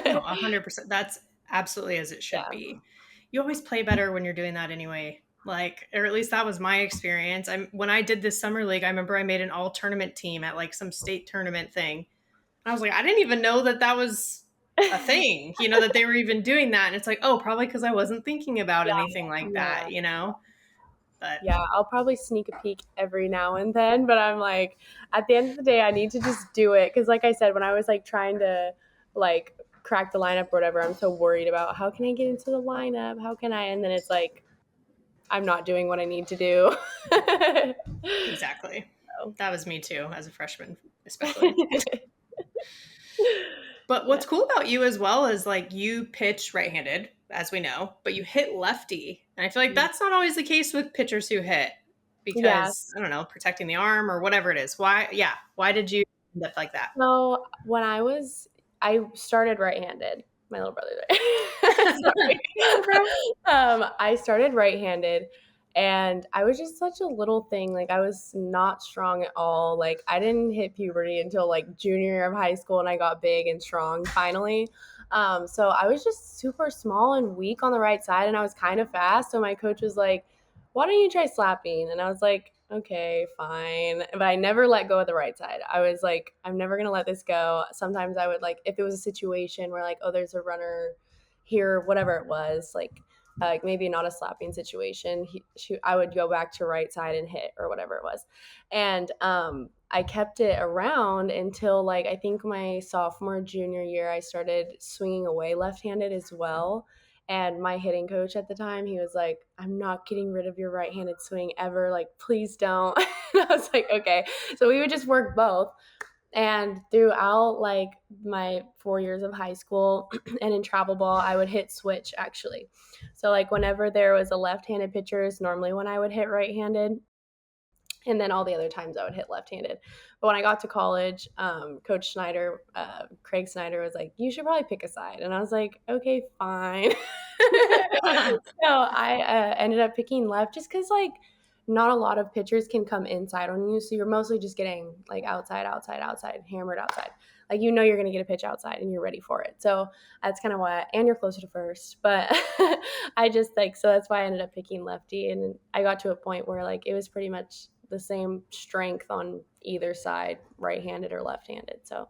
No, 100%. That's absolutely as it should Yeah. be. You always play better when you're doing that anyway. Like, or at least that was my experience. When I did this summer league, I remember I made an all tournament team at like some state tournament thing. I was like, I didn't even know that that was a thing, that they were even doing that. And it's like, oh, probably because I wasn't thinking about Yeah. anything like Yeah. that. But Yeah, I'll probably sneak a peek every now and then, but I'm like, at the end of the day, I need to just do it. Cause like I said, when I was like trying to like crack the lineup or whatever, I'm so worried about how can I get into the lineup? How can I? And then it's like, I'm not doing what I need to do. exactly. So. That was me too, as a freshman, especially. But Yeah. what's cool about you as well is like you pitch right-handed, as we know, but you hit lefty. And I feel like that's not always the case with pitchers who hit because, Yes. I don't know, protecting the arm or whatever it is. Why did you end up like that? So when I started right-handed. My little brother there. Sorry. I started right-handed, and I was just such a little thing. Like, I was not strong at all. Like, I didn't hit puberty until like junior year of high school, and I got big and strong finally. So I was just super small and weak on the right side, and I was kind of fast. So my coach was like, why don't you try slapping? And I was like, okay, fine. But I never let go of the right side. I was like, I'm never going to let this go. Sometimes I would, like, if it was a situation where, like, oh, there's a runner here, whatever it was, like maybe not a slapping situation, I would go back to right side and hit or whatever it was. And I kept it around until, like, I think my sophomore, junior year, I started swinging away left-handed as well. And my hitting coach at the time, he was like, I'm not getting rid of your right-handed swing ever. Like, please don't. And I was like, okay. So we would just work both. And throughout like my 4 years of high school and in travel ball, I would hit switch actually. So like whenever there was a left-handed pitcher is normally when I would hit right-handed. And then all the other times I would hit left-handed. But when I got to college, Coach Snyder, Craig Snyder was like, you should probably pick a side. And I was like, okay, fine. So I ended up picking left just because, like, not a lot of pitchers can come inside on you. So you're mostly just getting, like, outside, outside, outside, hammered outside. Like, you know you're going to get a pitch outside and you're ready for it. So that's kind of why, and you're closer to first. But I just, like, so that's why I ended up picking lefty. And I got to a point where, like, it was pretty much the same strength on either side, right-handed or left-handed. So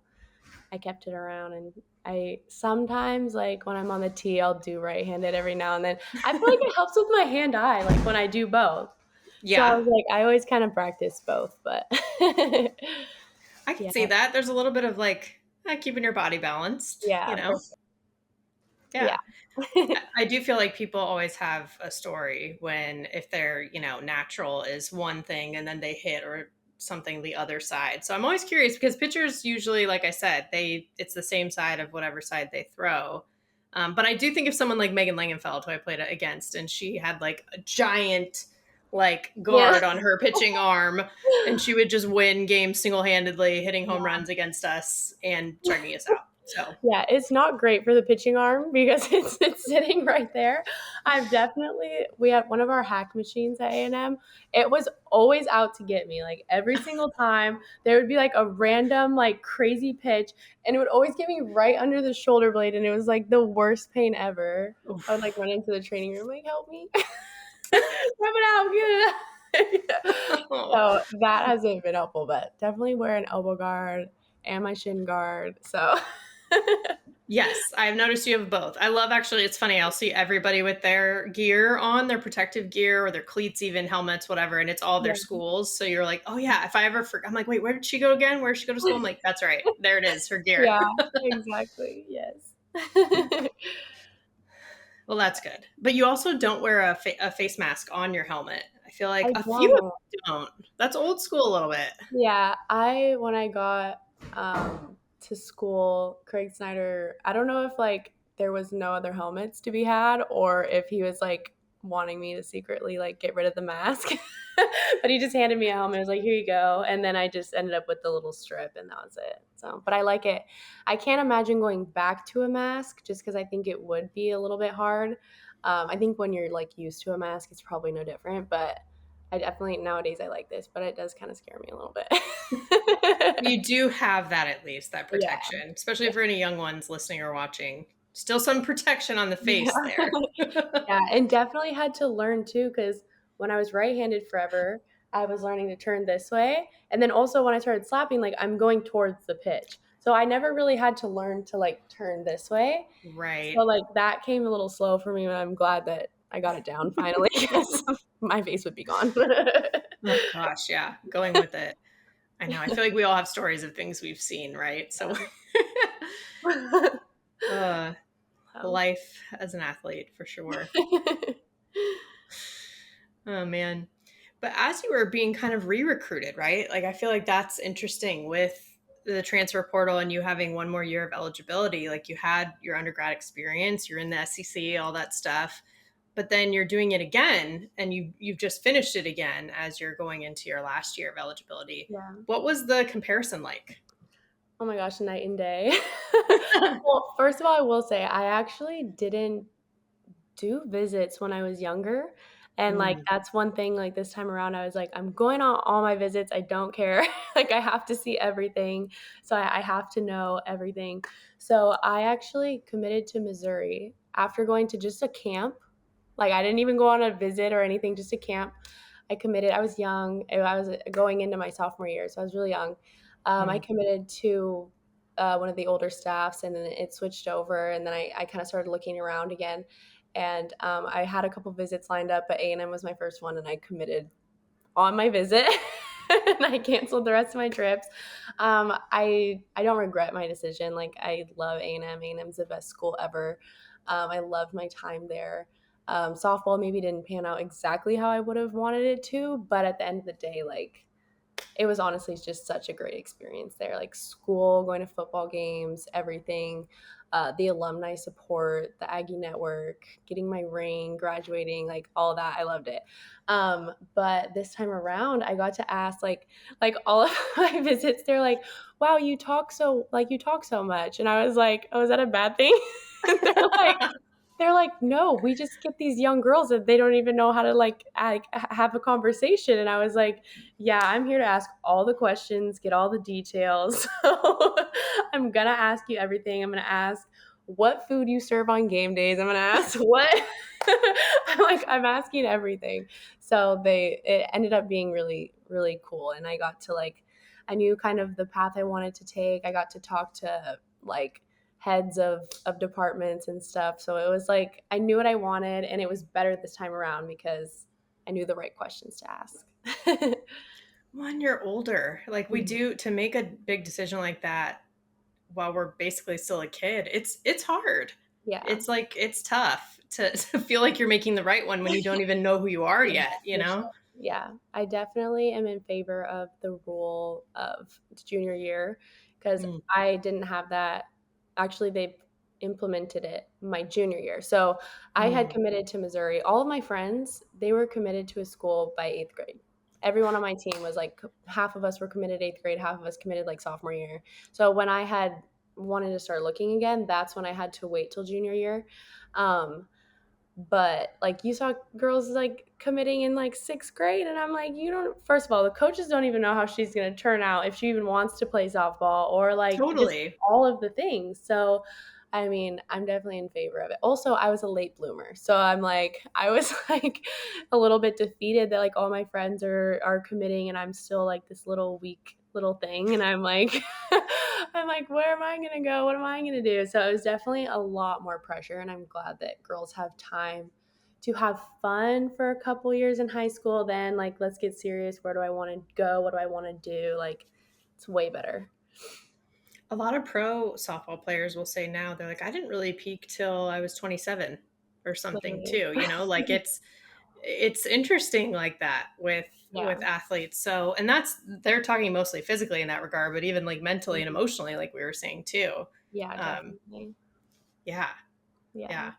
I kept it around, and I sometimes, like, when I'm on the tee, I'll do right-handed every now and then. I feel like it helps with my hand-eye, like, when I do both. So I Yeah, was like, I always kind of practice both, but I can yeah, see that. There's a little bit of like keeping your body balanced, yeah, you know? for sure. Yeah. Yeah. I do feel like people always have a story when if their, natural is one thing and then they hit or something the other side. So I'm always curious because pitchers usually, like I said, it's the same side of whatever side they throw. But I do think of someone like Megan Langenfeld, who I played against, and she had like a giant like Yeah. guard on her pitching arm, and she would just win games single handedly, hitting home Yeah. runs against us and striking us out. So Yeah, it's not great for the pitching arm because it's sitting right there. We had one of our hack machines at A&M. It was always out to get me. Like every single time there would be like a random like crazy pitch and it would always get me right under the shoulder blade and it was like the worst pain ever. I would like run into the training room like, help me. Rub it out, get it out. So that hasn't been helpful, but definitely wear an elbow guard and my shin guard. So yes, I've noticed you have both. I love actually, it's funny, I'll see everybody with their gear on, their protective gear or their cleats, even helmets, whatever, and it's all their yeah. schools. So you're like, oh yeah, if I ever forget, I'm like, wait, where did she go again? Where did she go to school? I'm like, that's right. There it is, her gear. Yeah, exactly. Yes. Well, that's good. But you also don't wear a face mask on your helmet. I feel like I a few of don't. them don't. That's old school a little bit. Yeah, when I got to school, Craig Snyder, I don't know if like there was no other helmets to be had or if he was like wanting me to secretly like get rid of the mask. But he just handed me a helmet. I was like, "Here you go." And then I just ended up with the little strip and that was it. So, but I like it. I can't imagine going back to a mask just cuz I think it would be a little bit hard. I think when you're like used to a mask, it's probably no different, but I definitely nowadays I like this, but it does kind of scare me a little bit. You do have that at least, that Yeah. protection, especially for any young ones listening or watching. Still some protection on the Yeah. face there. Yeah, and definitely had to learn too because when I was right-handed forever, I was learning to turn this way, and then also when I started slapping, like I'm going towards the pitch. So I never really had to learn to like turn this way. So Right. like that came a little slow for me, and I'm glad that I got it down finally because my face would be gone. Oh gosh, yeah. Going with it. I know. I feel like we all have stories of things we've seen, right? So uh, So. life as an athlete for sure. Oh man. But as you were being kind of re-recruited, right? Like I feel like that's interesting with the transfer portal and you having one more year of eligibility, like you had your undergrad experience, you're in the SEC, all that stuff, but then you're doing it again and you've just finished it again as you're going into your last year of eligibility. Yeah. What was the comparison like? Oh my gosh, night and day. Well, first of all, I will say I actually didn't do visits when I was younger. And like Mm, that's one thing like this time around I was like, I'm going on all my visits. I don't care. Like I have to see everything. So I have to know everything. So I actually committed to Missouri after going to just a camp. Like I didn't even go on a visit or anything, just a camp. I committed. I was young. I was going into my sophomore year, so I was really young. I mm. committed to one of the older staffs, and then it switched over, and then I kind of started looking around again. And I had a couple visits lined up, but A&M was my first one, and I committed on my visit. And I canceled the rest of my trips. I don't regret my decision. Like I love A&M. A&M's the best school ever. I loved my time there. Softball maybe didn't pan out exactly how I would have wanted it to, but at the end of the day, like it was honestly just such a great experience there. Like school, going to football games, everything, the alumni support, the Aggie network, getting my ring, graduating, like all that. I loved it. But this time around, I got to ask like all of my visits. They're like, "Wow, you talk so much," and I was like, "Oh, is that a bad thing?" they're like, they're like, no, we just get these young girls that they don't even know how to have a conversation. And I was like, yeah, I'm here to ask all the questions, get all the details. So I'm going to ask you everything. I'm going to ask what food you serve on game days. I'm going to ask what I'm asking everything. So it ended up being really, really cool. And I got to I knew kind of the path I wanted to take. I got to talk to heads of departments and stuff. So it was like I knew what I wanted, and it was better this time around because I knew the right questions to ask. One year older. Like we do to make a big decision like that while we're basically still a kid. It's hard. Yeah. It's like it's tough to feel like you're making the right one when you don't even know who you are Yeah, yet, you for sure. know? Yeah, I definitely am in favor of the rule of junior year because Mm, I didn't have that. Actually, they implemented it my junior year. So I had mm. committed to Missouri. All of my friends, they were committed to a school by eighth grade. Everyone on my team was like half of us were committed eighth grade, half of us committed like sophomore year. So when I had wanted to start looking again, that's when I had to wait till junior year. Um, but like you saw girls like committing in like sixth grade, and I'm like, you don't. First of all, the coaches don't even know how she's gonna turn out if she even wants to play softball or like just Totally. all of the things. So, I mean, I'm definitely in favor of it. Also, I was a late bloomer, so I'm like, I was like a little bit defeated that like all my friends are committing, and I'm still like this little weak little thing, and I'm like, I'm like, where am I going to go? What am I going to do? So it was definitely a lot more pressure. And I'm glad that girls have time to have fun for a couple years in high school. Then, like, let's get serious. Where do I want to go? What do I want to do? Like, it's way better. A lot of pro softball players will say now they're like, I didn't really peak till I was 27 or something Literally. too, you know, like it's interesting like that Yeah. with athletes. So, and that's they're talking mostly physically in that regard, but even like mentally and Mhm. emotionally, like we were saying too. Yeah, Um, definitely. yeah, Yeah. yeah.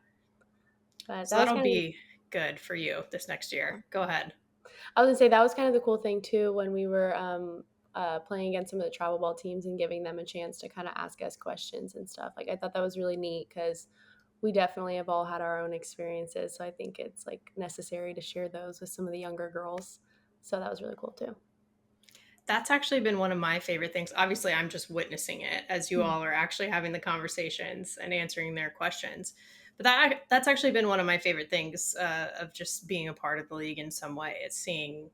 But So that was that'll kind of, be good for you this next year. Go ahead. I was gonna say that was kind of the cool thing too when we were playing against some of the travel ball teams and giving them a chance to kind of ask us questions and stuff. Like I thought that was really neat because we definitely have all had our own experiences. So I think it's like necessary to share those with some of the younger girls. So that was really cool too. That's actually been one of my favorite things. Obviously, I'm just witnessing it as you Mhm. all are actually having the conversations and answering their questions. But that's actually been one of my favorite things of just being a part of the league in some way. Is seeing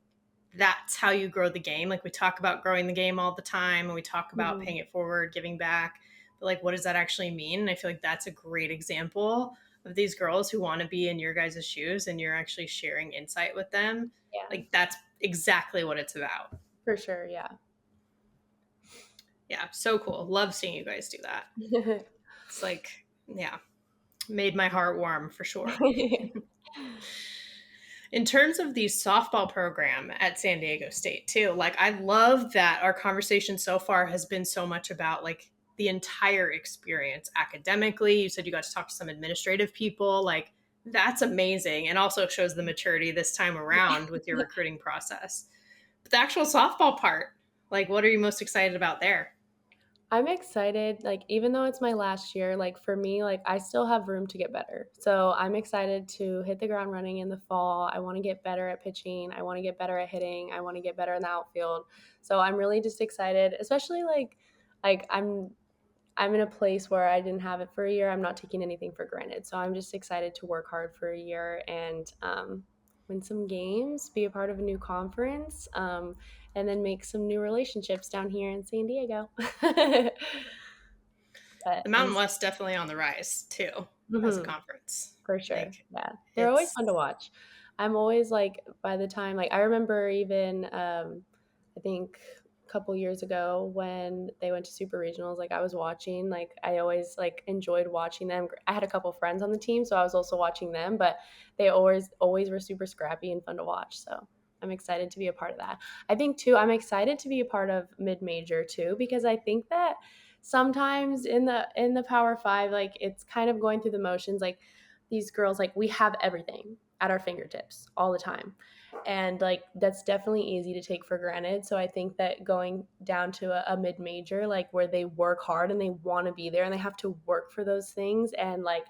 that's how you grow the game. Like we talk about growing the game all the time, and we talk about paying Mhm. it forward, giving back. But like, what does that actually mean? And I feel like that's a great example of these girls who want to be in your guys' shoes, and you're actually sharing insight with them. Yeah, Like that's exactly what it's about. for sure. Yeah. Yeah, so cool. Love seeing you guys do that. It's like, yeah, made my heart warm for sure. In terms of the softball program at San Diego State, too, like I love that our conversation so far has been so much about like the entire experience academically. You said you got to talk to some administrative people. Like that's amazing. And also shows the maturity this time around with your recruiting process. But the actual softball part, like what are you most excited about there? I'm excited, like, even though it's my last year, like, for me, like, I still have room to get better. So I'm excited to hit the ground running in the fall. I want to get better at pitching. I want to get better at hitting. I want to get better in the outfield. So I'm really just excited, especially like I'm in a place where I didn't have it for a year. I'm not taking anything for granted. So I'm just excited to work hard for a year and win some games, be a part of a new conference, and then make some new relationships down here in San Diego. But The Mountain West definitely on the rise too as a mhm, conference. for sure. Like Yeah. They're always fun to it's watch. I'm always like, by the time, like, I remember even, I think a couple years ago when they went to super regionals, like I was watching, like I always like enjoyed watching them. I had a couple friends on the team, so I was also watching them, but they always were super scrappy and fun to watch. So I'm excited to be a part of that. I think too, I'm excited to be a part of mid-major too, because I think that sometimes in the Power Five, like it's kind of going through the motions. Like these girls, like we have everything at our fingertips all the time, and like that's definitely easy to take for granted. So I think that going down to a mid-major, like where they work hard and they want to be there and they have to work for those things, and like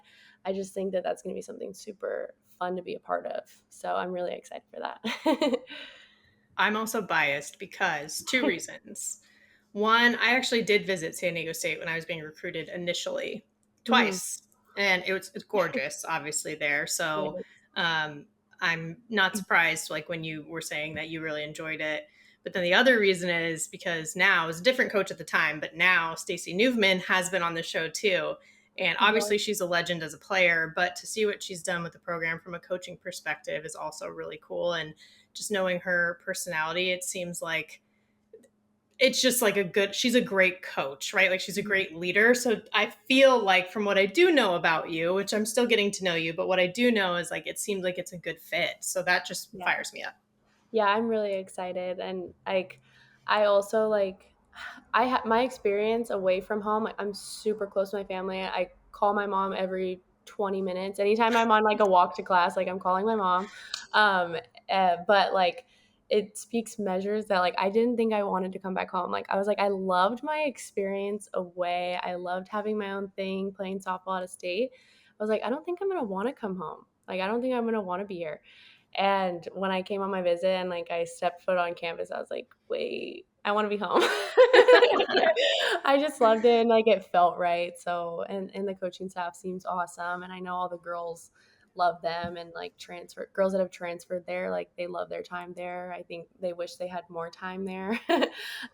I just think that that's going to be something super fun to be a part of. So I'm really excited for that. I'm also biased because two reasons. One, I actually did visit San Diego State when I was being recruited initially, Mhm. twice, and it's gorgeous, obviously there. It So is. I'm not surprised, like when you were saying that you really enjoyed it. But then the other reason is because now, as a different coach at the time, but now Stacey Newman has been on the show too. And Yeah. obviously, she's a legend as a player, but to see what she's done with the program from a coaching perspective is also really cool. And just knowing her personality, it seems like it's just like she's a great coach, right? Like she's a great leader. So I feel like from what I do know about you, which I'm still getting to know you, but what I do know is like it seems like it's a good fit. So that just Yeah. fires me up. Yeah, I'm really excited, and like I also like my experience away from home. Like, I'm super close to my family. I call my mom every 20 minutes. Anytime I'm on like a walk to class, like I'm calling my mom. Um, but like it speaks measures that like I didn't think I wanted to come back home. Like I was like I loved my experience away. I loved having my own thing, playing softball at a state. I was like I don't think I'm gonna want to come home. Like I don't think I'm gonna want to be here. And when I came on my visit and like I stepped foot on campus, I was like, wait, I want to be home. I just loved it and like it felt right. So and the coaching staff seems awesome. And I know all the girls love them and like transfer girls that have transferred there, like they love their time there. I think they wish they had more time there.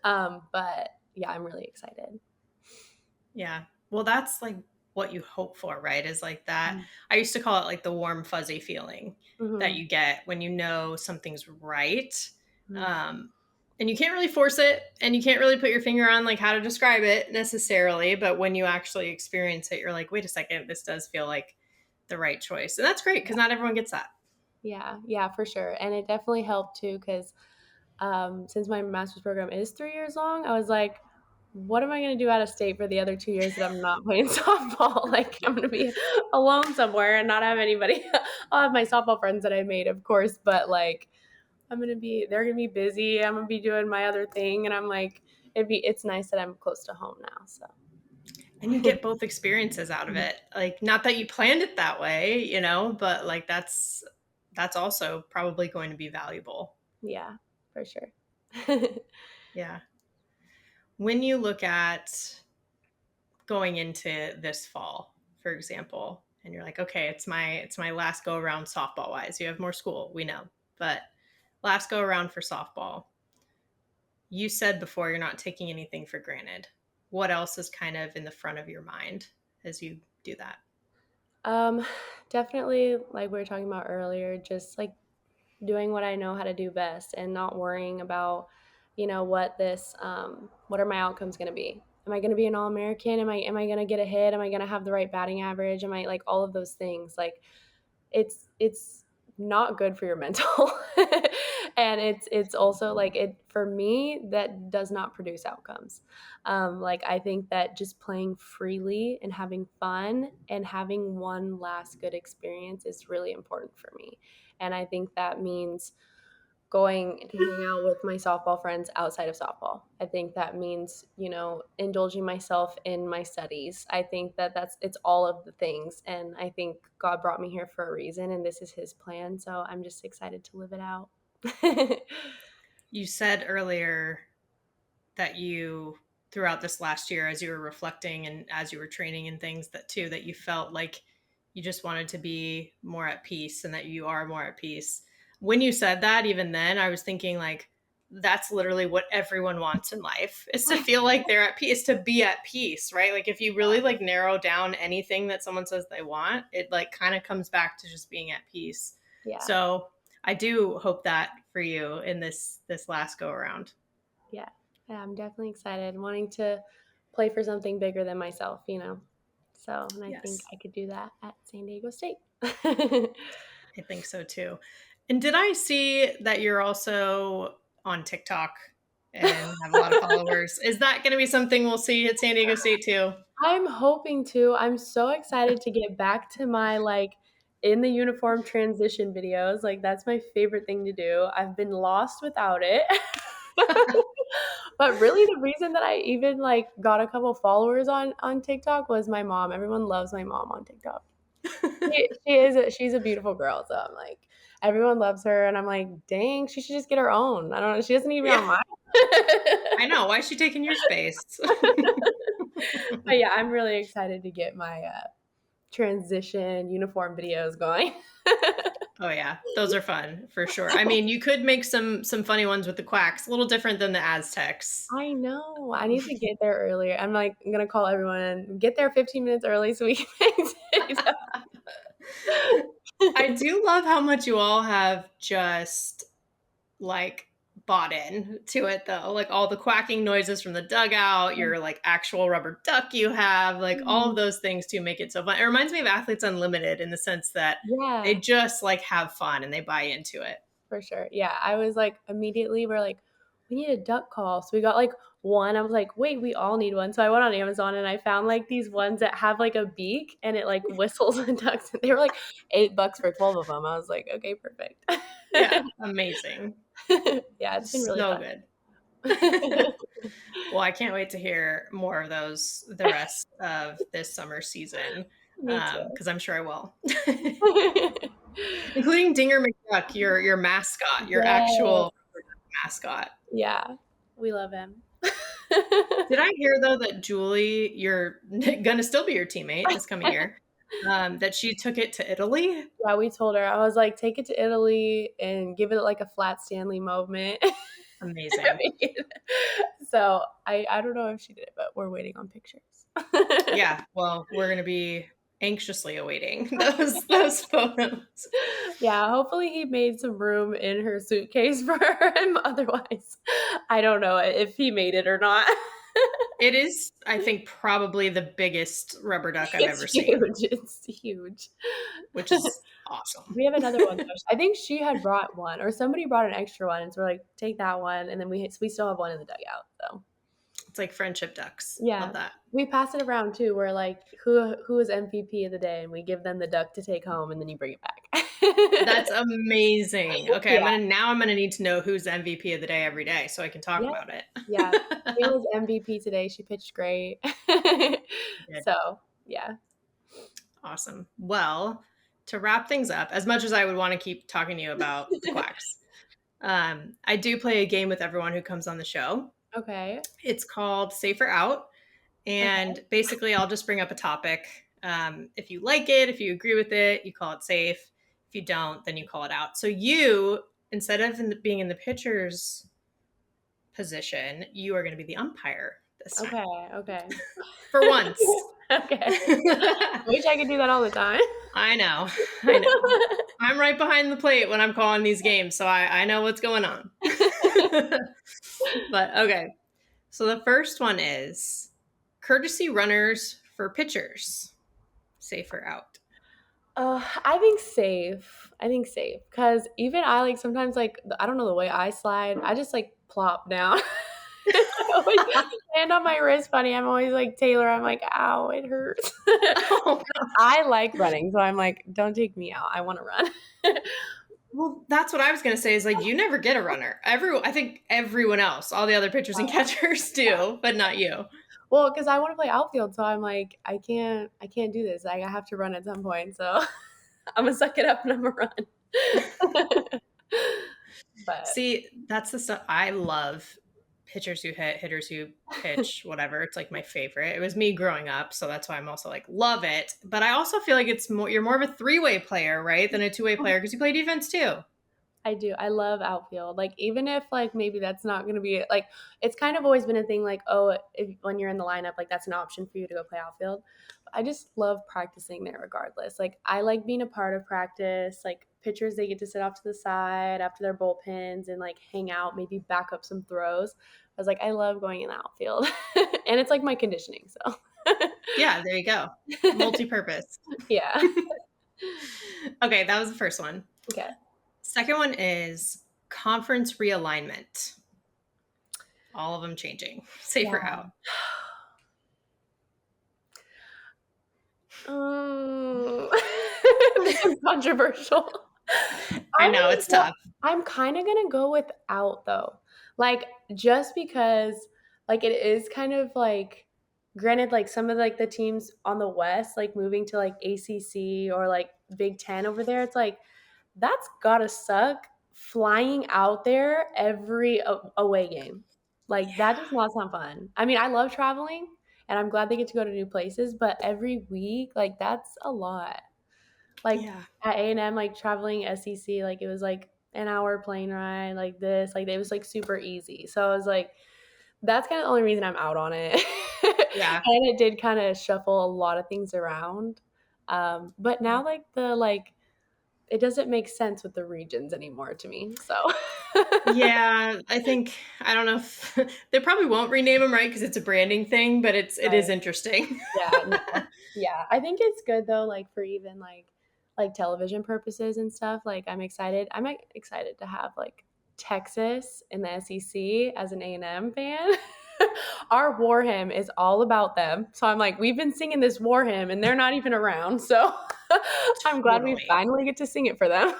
But yeah, I'm really excited. Yeah. Well, that's like what you hope for, right? Is like that. Mm-hmm. I used to call it like the warm, fuzzy feeling that Mm-hmm. you get when you know something's right. Mm-hmm. Um, and you can't really force it and you can't really put your finger on like how to describe it necessarily. But when you actually experience it, you're like, wait a second, this does feel like the right choice. And that's great because not everyone gets that. Yeah, yeah, for sure. And it definitely helped too because since my master's program is 3 years long, I was like, what am I going to do out of state for the other 2 years that I'm not playing softball? Like, I'm going to be alone somewhere and not have anybody. I'll have my softball friends that I made, of course, but like, they're going to be busy. I'm going to be doing my other thing. And I'm like, it's nice that I'm close to home now. So, And you get both experiences out of it. Like, not that you planned it that way, but like that's also probably going to be valuable. yeah, for sure. Yeah. When you look at going into this fall, for example, and you're like, okay, it's my last go around softball wise. You have more school, we know, but last go around for softball. You said before you're not taking anything for granted. What else is kind of in the front of your mind as you do that? um, Definitely, like we were talking about earlier, just like doing what I know how to do best and not worrying about, what are my outcomes going to be? Am I going to be an All-American? Am I going to get a hit? Am I going to have the right batting average? Am I like all of those things? Like it's not good for your mental. And it's also like it for me that does not produce outcomes. Like I think that just playing freely and having fun and having one last good experience is really important for me. And I think that means going to hang out with my softball friends outside of softball. I think that means, indulging myself in my studies. I think that it's all of the things. And I think God brought me here for a reason and this is his plan. So I'm just excited to live it out. You said earlier that you, throughout this last year, as you were reflecting and as you were training and things, that you felt like you just wanted to be more at peace and that you are more at peace. When you said that, even then, I was thinking like, that's literally what everyone wants in life, is to feel like they're at peace, to be at peace, right? Like if you really like narrow down anything that someone says they want, it like kind of comes back to just being at peace. Yeah. So I do hope that for you in this last go around. Yeah. Yeah, I'm definitely excited, wanting to play for something bigger than myself, So, and I think Yes, I could do that at San Diego State. I think so too. And did I see that you're also on TikTok and have a lot of followers? Is that going to be something we'll see at San Diego State too? I'm hoping to. I'm so excited to get back to my in the uniform transition videos. Like that's my favorite thing to do. I've been lost without it. But really the reason that I even got a couple followers on TikTok was my mom. Everyone loves my mom on TikTok. She's a beautiful girl, so I'm like everyone loves her and I'm like, dang, she should just get her own. I don't know. She doesn't need to be Yeah, on mine. I know. Why is she taking your space? But yeah, I'm really excited to get my transition uniform videos going. Oh yeah, those are fun for sure. I mean, you could make some funny ones with the Quacks, a little different than the Aztecs. I know. I need to get there earlier. I'm gonna call everyone and get there 15 minutes early so we can make TikTok. I do love how much you all have just like bought in to it though. Like all the quacking noises from the dugout, your like actual rubber duck you have, like all of those things to make it so fun. It reminds me of Athletes Unlimited in the sense that they Yeah, just like have fun and they buy into it. for sure. Yeah, I was immediately we're like, we need a duck call. So we got one. I was like, wait, we all need one. So I went on Amazon and I found these ones that have a beak and it whistles and ducks. And they were $8 for 12 of them. I was like, okay, perfect. Yeah, amazing. Yeah, it's been really So fun. good. Well, I can't wait to hear more of those the rest of this summer season, Me too. because I'm sure I will. Including Dinger McDuck, your mascot, your Yes. actual mascot. Yeah, we love him. Did I hear though that Julie, you're gonna still be your teammate this coming year, that she took it to Italy? Yeah, we told her. I was like, take it to Italy and give it a flat Stanley moment. Amazing. So I don't know if she did it, but we're waiting on pictures. Yeah, well, we're gonna be anxiously awaiting those photos. Yeah, hopefully he made some room in her suitcase for him. Otherwise, I don't know if he made it or not. It is, I think, probably the biggest rubber duck I've It's ever seen, huge. It's huge. which is awesome. We have another one. I think she had brought one, or somebody brought an extra one, and so we're like, take that one, and then we still have one in the dugout. So It's like friendship ducks. yeah, Love that. we pass it around too. We're like, who is MVP of the day, and we give them the duck to take home, and then you bring it back. That's amazing. Okay, Yeah, I'm gonna need to know who's MVP of the day every day so I can talk yeah, about it. yeah. Kayla's MVP today. She pitched great. Good. So yeah. Awesome. Well, to wrap things up, as much as I would want to keep talking to you about the Quacks, I do play a game with everyone who comes on the show. Okay. It's called Safer Out. Okay. And basically, I'll just bring up a topic. If you like it, if you agree with it, you call it safe. If you don't, then you call it out. So you, instead of being in the pitcher's position, you are going to be the umpire this time. Okay. Okay. For once. Okay. I wish I could do that all the time. I know. I'm right behind the plate when I'm calling these games, so I know what's going on. But okay. So the first one is courtesy runners for pitchers. Safer out. I think safe. I think safe because even I like sometimes like I don't know the way I slide. I just like plop down. I always land on my wrist funny. I'm always like Taylor. I'm like, ow, it hurts. Oh, I like running, so I'm like, don't take me out. I want to run. well, that's what I was gonna say. Is like you never get a runner. I think everyone else, all the other pitchers and catchers do, but not you. Well, because I want to play outfield, so I'm like, I can't do this. Like, I have to run at some point. So I'm gonna suck it up and I'm gonna run. But See, that's the stuff I love. Pitchers who hit, hitters who pitch, whatever. It's like my favorite. It was me growing up, so that's why I'm also like love it. But I also feel like it's more you're more of a three-way player, right, than a two-way player because you play defense too. I do. I love outfield. Like even if like maybe that's not going to be like it's kind of always been a thing like oh if when you're in the lineup like that's an option for you to go play outfield. I just love practicing there regardless. Like I like being a part of practice. Like pitchers they get to sit off to the side after their bullpens and like hang out, maybe back up some throws. I was like I love going in the outfield. And it's like my conditioning, so. Yeah, there you go. Multi-purpose. Yeah. Okay, that was the first one. Okay. Second one is conference realignment. All of them changing. Safer Yeah. out. This is controversial. I know it's tough. I'm kind of gonna go with out though, like just because like it is kind of like granted like some of like the teams on the West like moving to like ACC or like Big Ten over there, it's like that's gotta suck flying out there every away game. Like that does not sound fun. I mean, I love traveling and I'm glad they get to go to new places, but every week, like that's a lot. Like Yeah. at A&M, like traveling SEC, like it was like an hour plane ride, like this, like it was like super easy. So I was like, that's kind of the only reason I'm out on it. Yeah. And it did kind of shuffle a lot of things around. But now like it doesn't make sense with the regions anymore to me. So Yeah, I don't know if they probably won't rename them, right? Because it's a branding thing, but it is Right. interesting. Yeah, no. Yeah. I think it's good though, like for even like television purposes and stuff. Like I'm excited. I'm like, excited to have like Texas in the SEC as an A&M fan. Our war hymn is all about them. So I'm like, we've been singing this war hymn and they're not even around. So I'm glad we Totally. finally get to sing it for them.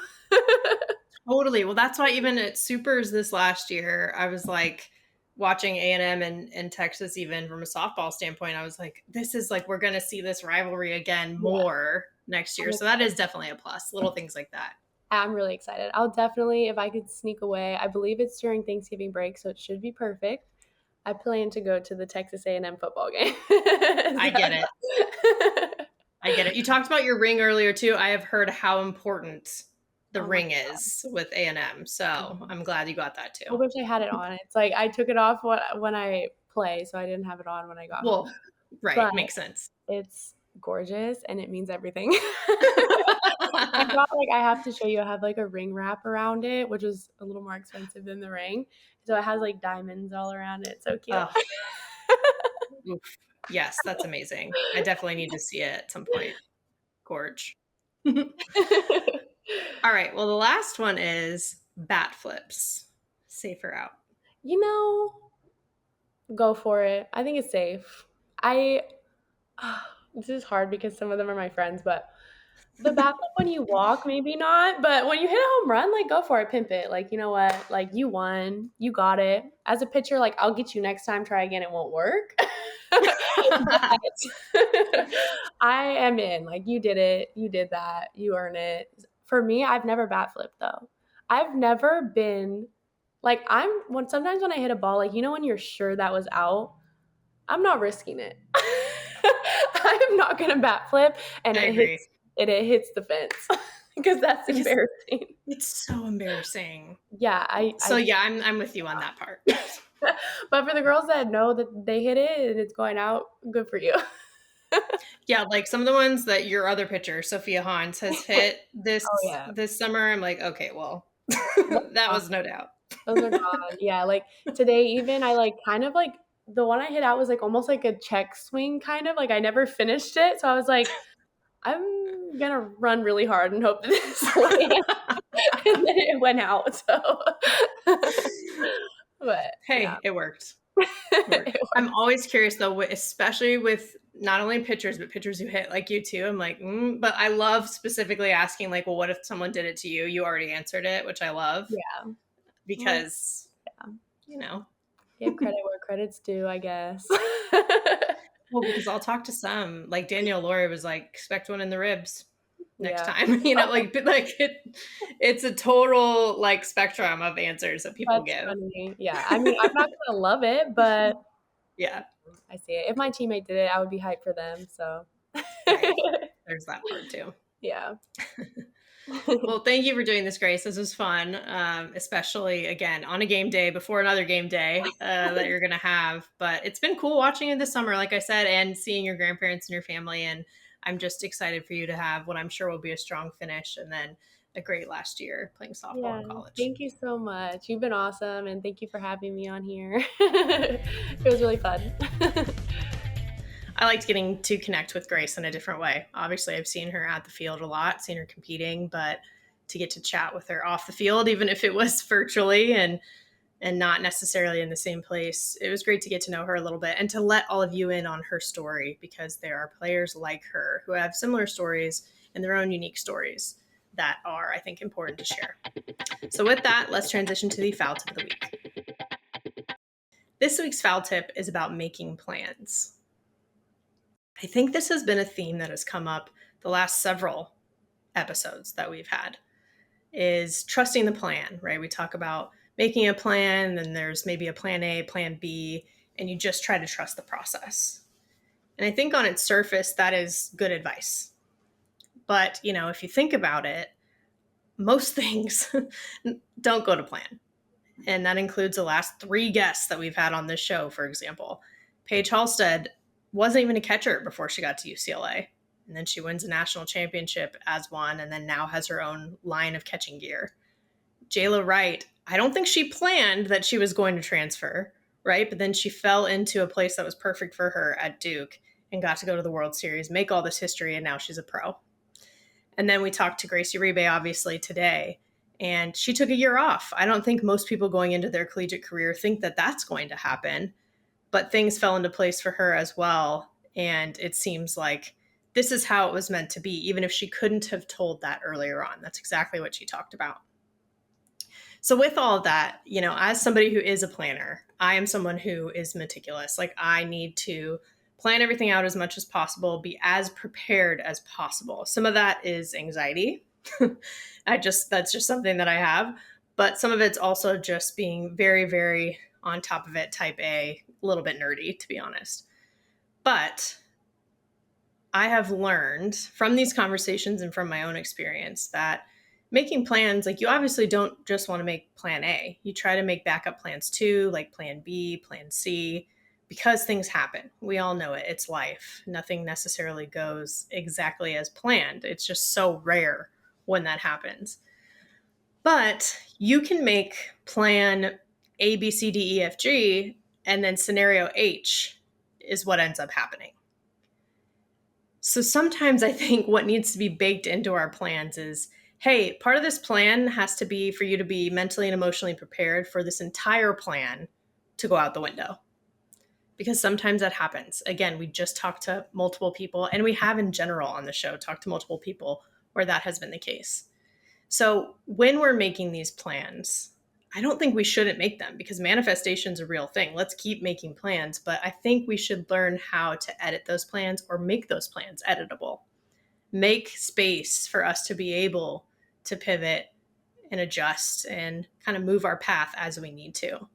Totally. Well, that's why even at Supers this last year, I was like watching A&M and Texas, even from a softball standpoint, I was like, this is like, we're going to see this rivalry again Yeah. more next year. So that is definitely a plus. Little things like that. I'm really excited. I'll definitely, if I could sneak away, I Bleav it's during Thanksgiving break, so it should be perfect. I plan to go to the Texas A&M football game. I get it. I get it. You talked about your ring earlier too. I have heard how important the ring is with A&M. So I'm glad you got that I too. wish I had it on. It's like I took it off when I play, so I didn't have it on when I got home. Well, right. But Makes sense. it's gorgeous and it means everything. I thought like I have to show you. I have like a ring wrap around it, which is a little more expensive than the ring. So it has like diamonds all around it. So cute. Oof. Yes, that's amazing. I definitely need to see it at some point. Gorge. All right. Well, the last one is bat flips. Safer out. You know, go for it. I think it's safe. This is hard because some of them are my friends, but the bat flip when you walk, maybe not, but when you hit a home run, like go for it, pimp it. Like, you know what? Like you won, you got it. As a pitcher, like I'll get you next time, try again, it won't work. But I am in. Like you did it, you did that, you earn it. For me, I've never bat flipped though. I've never been like sometimes when I hit a ball, like you know when you're sure that was out, I'm not risking it. I am not gonna bat flip and I agree. it hits the fence because that's embarrassing. It's so embarrassing. Yeah, I'm with you on that part. But for the girls that know that they hit it and it's going out, good for you. Yeah, like some of the ones that your other pitcher, Sophia Hans, has hit this summer. I'm like, okay, well, that was no doubt. Those are gone. Yeah, like today even I like kind of like the one I hit out was like almost like a check swing kind of like I never finished it. So I was like I'm gonna run really hard and hope that this lands. And then it went out. So, but yeah, Hey, it worked. it I'm worked. always curious though, especially with not only pitchers, but pitchers who hit like you too. I'm like, but I love specifically asking like, well, what if someone did it to you? You already answered it, which I love Yeah, well, because, yeah. you know, Give credit where credit's due, I guess. well, because I'll talk to some like Danielle Laurie was like, expect one in the ribs next Yeah, time, it's a total like spectrum of answers that people that's give. funny. Yeah, I mean, I'm not gonna love it, but Yeah, I see it. If my teammate did it, I would be hyped for them. So, right. There's that part too. yeah. Well, thank you for doing this, Grace. This was fun, especially again on a game day before another game day that you're going to have. But it's been cool watching it this summer, like I said, and seeing your grandparents and your family. And I'm just excited for you to have what I'm sure will be a strong finish and then a great last year playing softball Yeah, in college. thank you so much. You've been awesome, and thank you for having me on here. It was really fun. I liked getting to connect with Grace in a different way. Obviously, I've seen her at the field a lot, seen her competing, but to get to chat with her off the field, even if it was virtually and not necessarily in the same place, it was great to get to know her a little bit and to let all of you in on her story because there are players like her who have similar stories and their own unique stories that are, I think, important to share. So with that, let's transition to the foul tip of the week. This week's foul tip is about making plans. I think this has been a theme that has come up the last several episodes that we've had is trusting the plan, right? We talk about making a plan, then there's maybe a plan A, plan B, and you just try to trust the process. And I think on its surface, that is good advice. But, if you think about it, most things don't go to plan. And that includes the last 3 guests that we've had on this show, for example. Paige Halstead wasn't even a catcher before she got to UCLA. And then she wins a national championship as one, and then now has her own line of catching gear. Jayla Wright, I don't think she planned that she was going to transfer, right? But then she fell into a place that was perfect for her at Duke and got to go to the World Series, make all this history, and now she's a pro. And then we talked to Grace Uribe, obviously, today, and she took a year off. I don't think most people going into their collegiate career think that that's going to happen, but things fell into place for her as well. And it seems like this is how it was meant to be, even if she couldn't have told that earlier on. That's exactly what she talked about. So with all of that, as somebody who is a planner, I am someone who is meticulous. Like I need to plan everything out as much as possible, be as prepared as possible. Some of that is anxiety. That's just something that I have. But some of it's also just being very, very on top of it, type A, a little bit nerdy, to be honest. But I have learned from these conversations and from my own experience that making plans, like you obviously don't just want to make plan A. You try to make backup plans too, like plan B, plan C, because things happen. We all know it. It's life. Nothing necessarily goes exactly as planned. It's just so rare when that happens. But you can make plan A, B, C, D, E, F, G, and then scenario H is what ends up happening. So sometimes I think what needs to be baked into our plans is, hey, part of this plan has to be for you to be mentally and emotionally prepared for this entire plan to go out the window. Because sometimes that happens. Again, we just talked to multiple people, and we have in general on the show talked to multiple people where that has been the case. So when we're making these plans, I don't think we shouldn't make them because manifestation's a real thing. Let's keep making plans, but I think we should learn how to edit those plans or make those plans editable. Make space for us to be able to pivot and adjust and kind of move our path as we need to.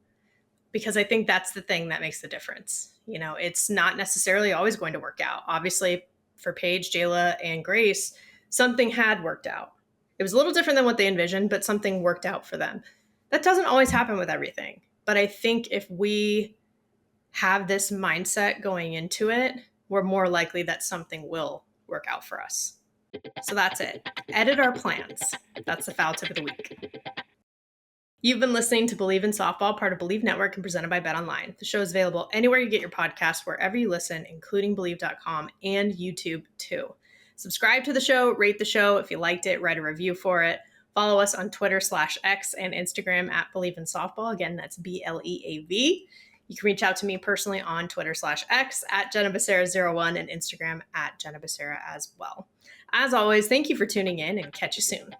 Because I think that's the thing that makes the difference. It's not necessarily always going to work out. Obviously, for Paige, Jayla, and Grace, something had worked out. It was a little different than what they envisioned, but something worked out for them. That doesn't always happen with everything. But I think if we have this mindset going into it, we're more likely that something will work out for us. So that's it. Edit our plans. That's the foul tip of the week. You've been listening to Bleav in Softball, part of Bleav Network and presented by BetOnline. The show is available anywhere you get your podcasts, wherever you listen, including Bleav.com and YouTube too. Subscribe to the show, rate the show. If you liked it, write a review for it. Follow us on Twitter/X and Instagram at Bleav in Softball. Again, that's BLEAV. You can reach out to me personally on Twitter/X at JennaBecerra01 and Instagram at JennaBecerra as well. As always, thank you for tuning in and catch you soon.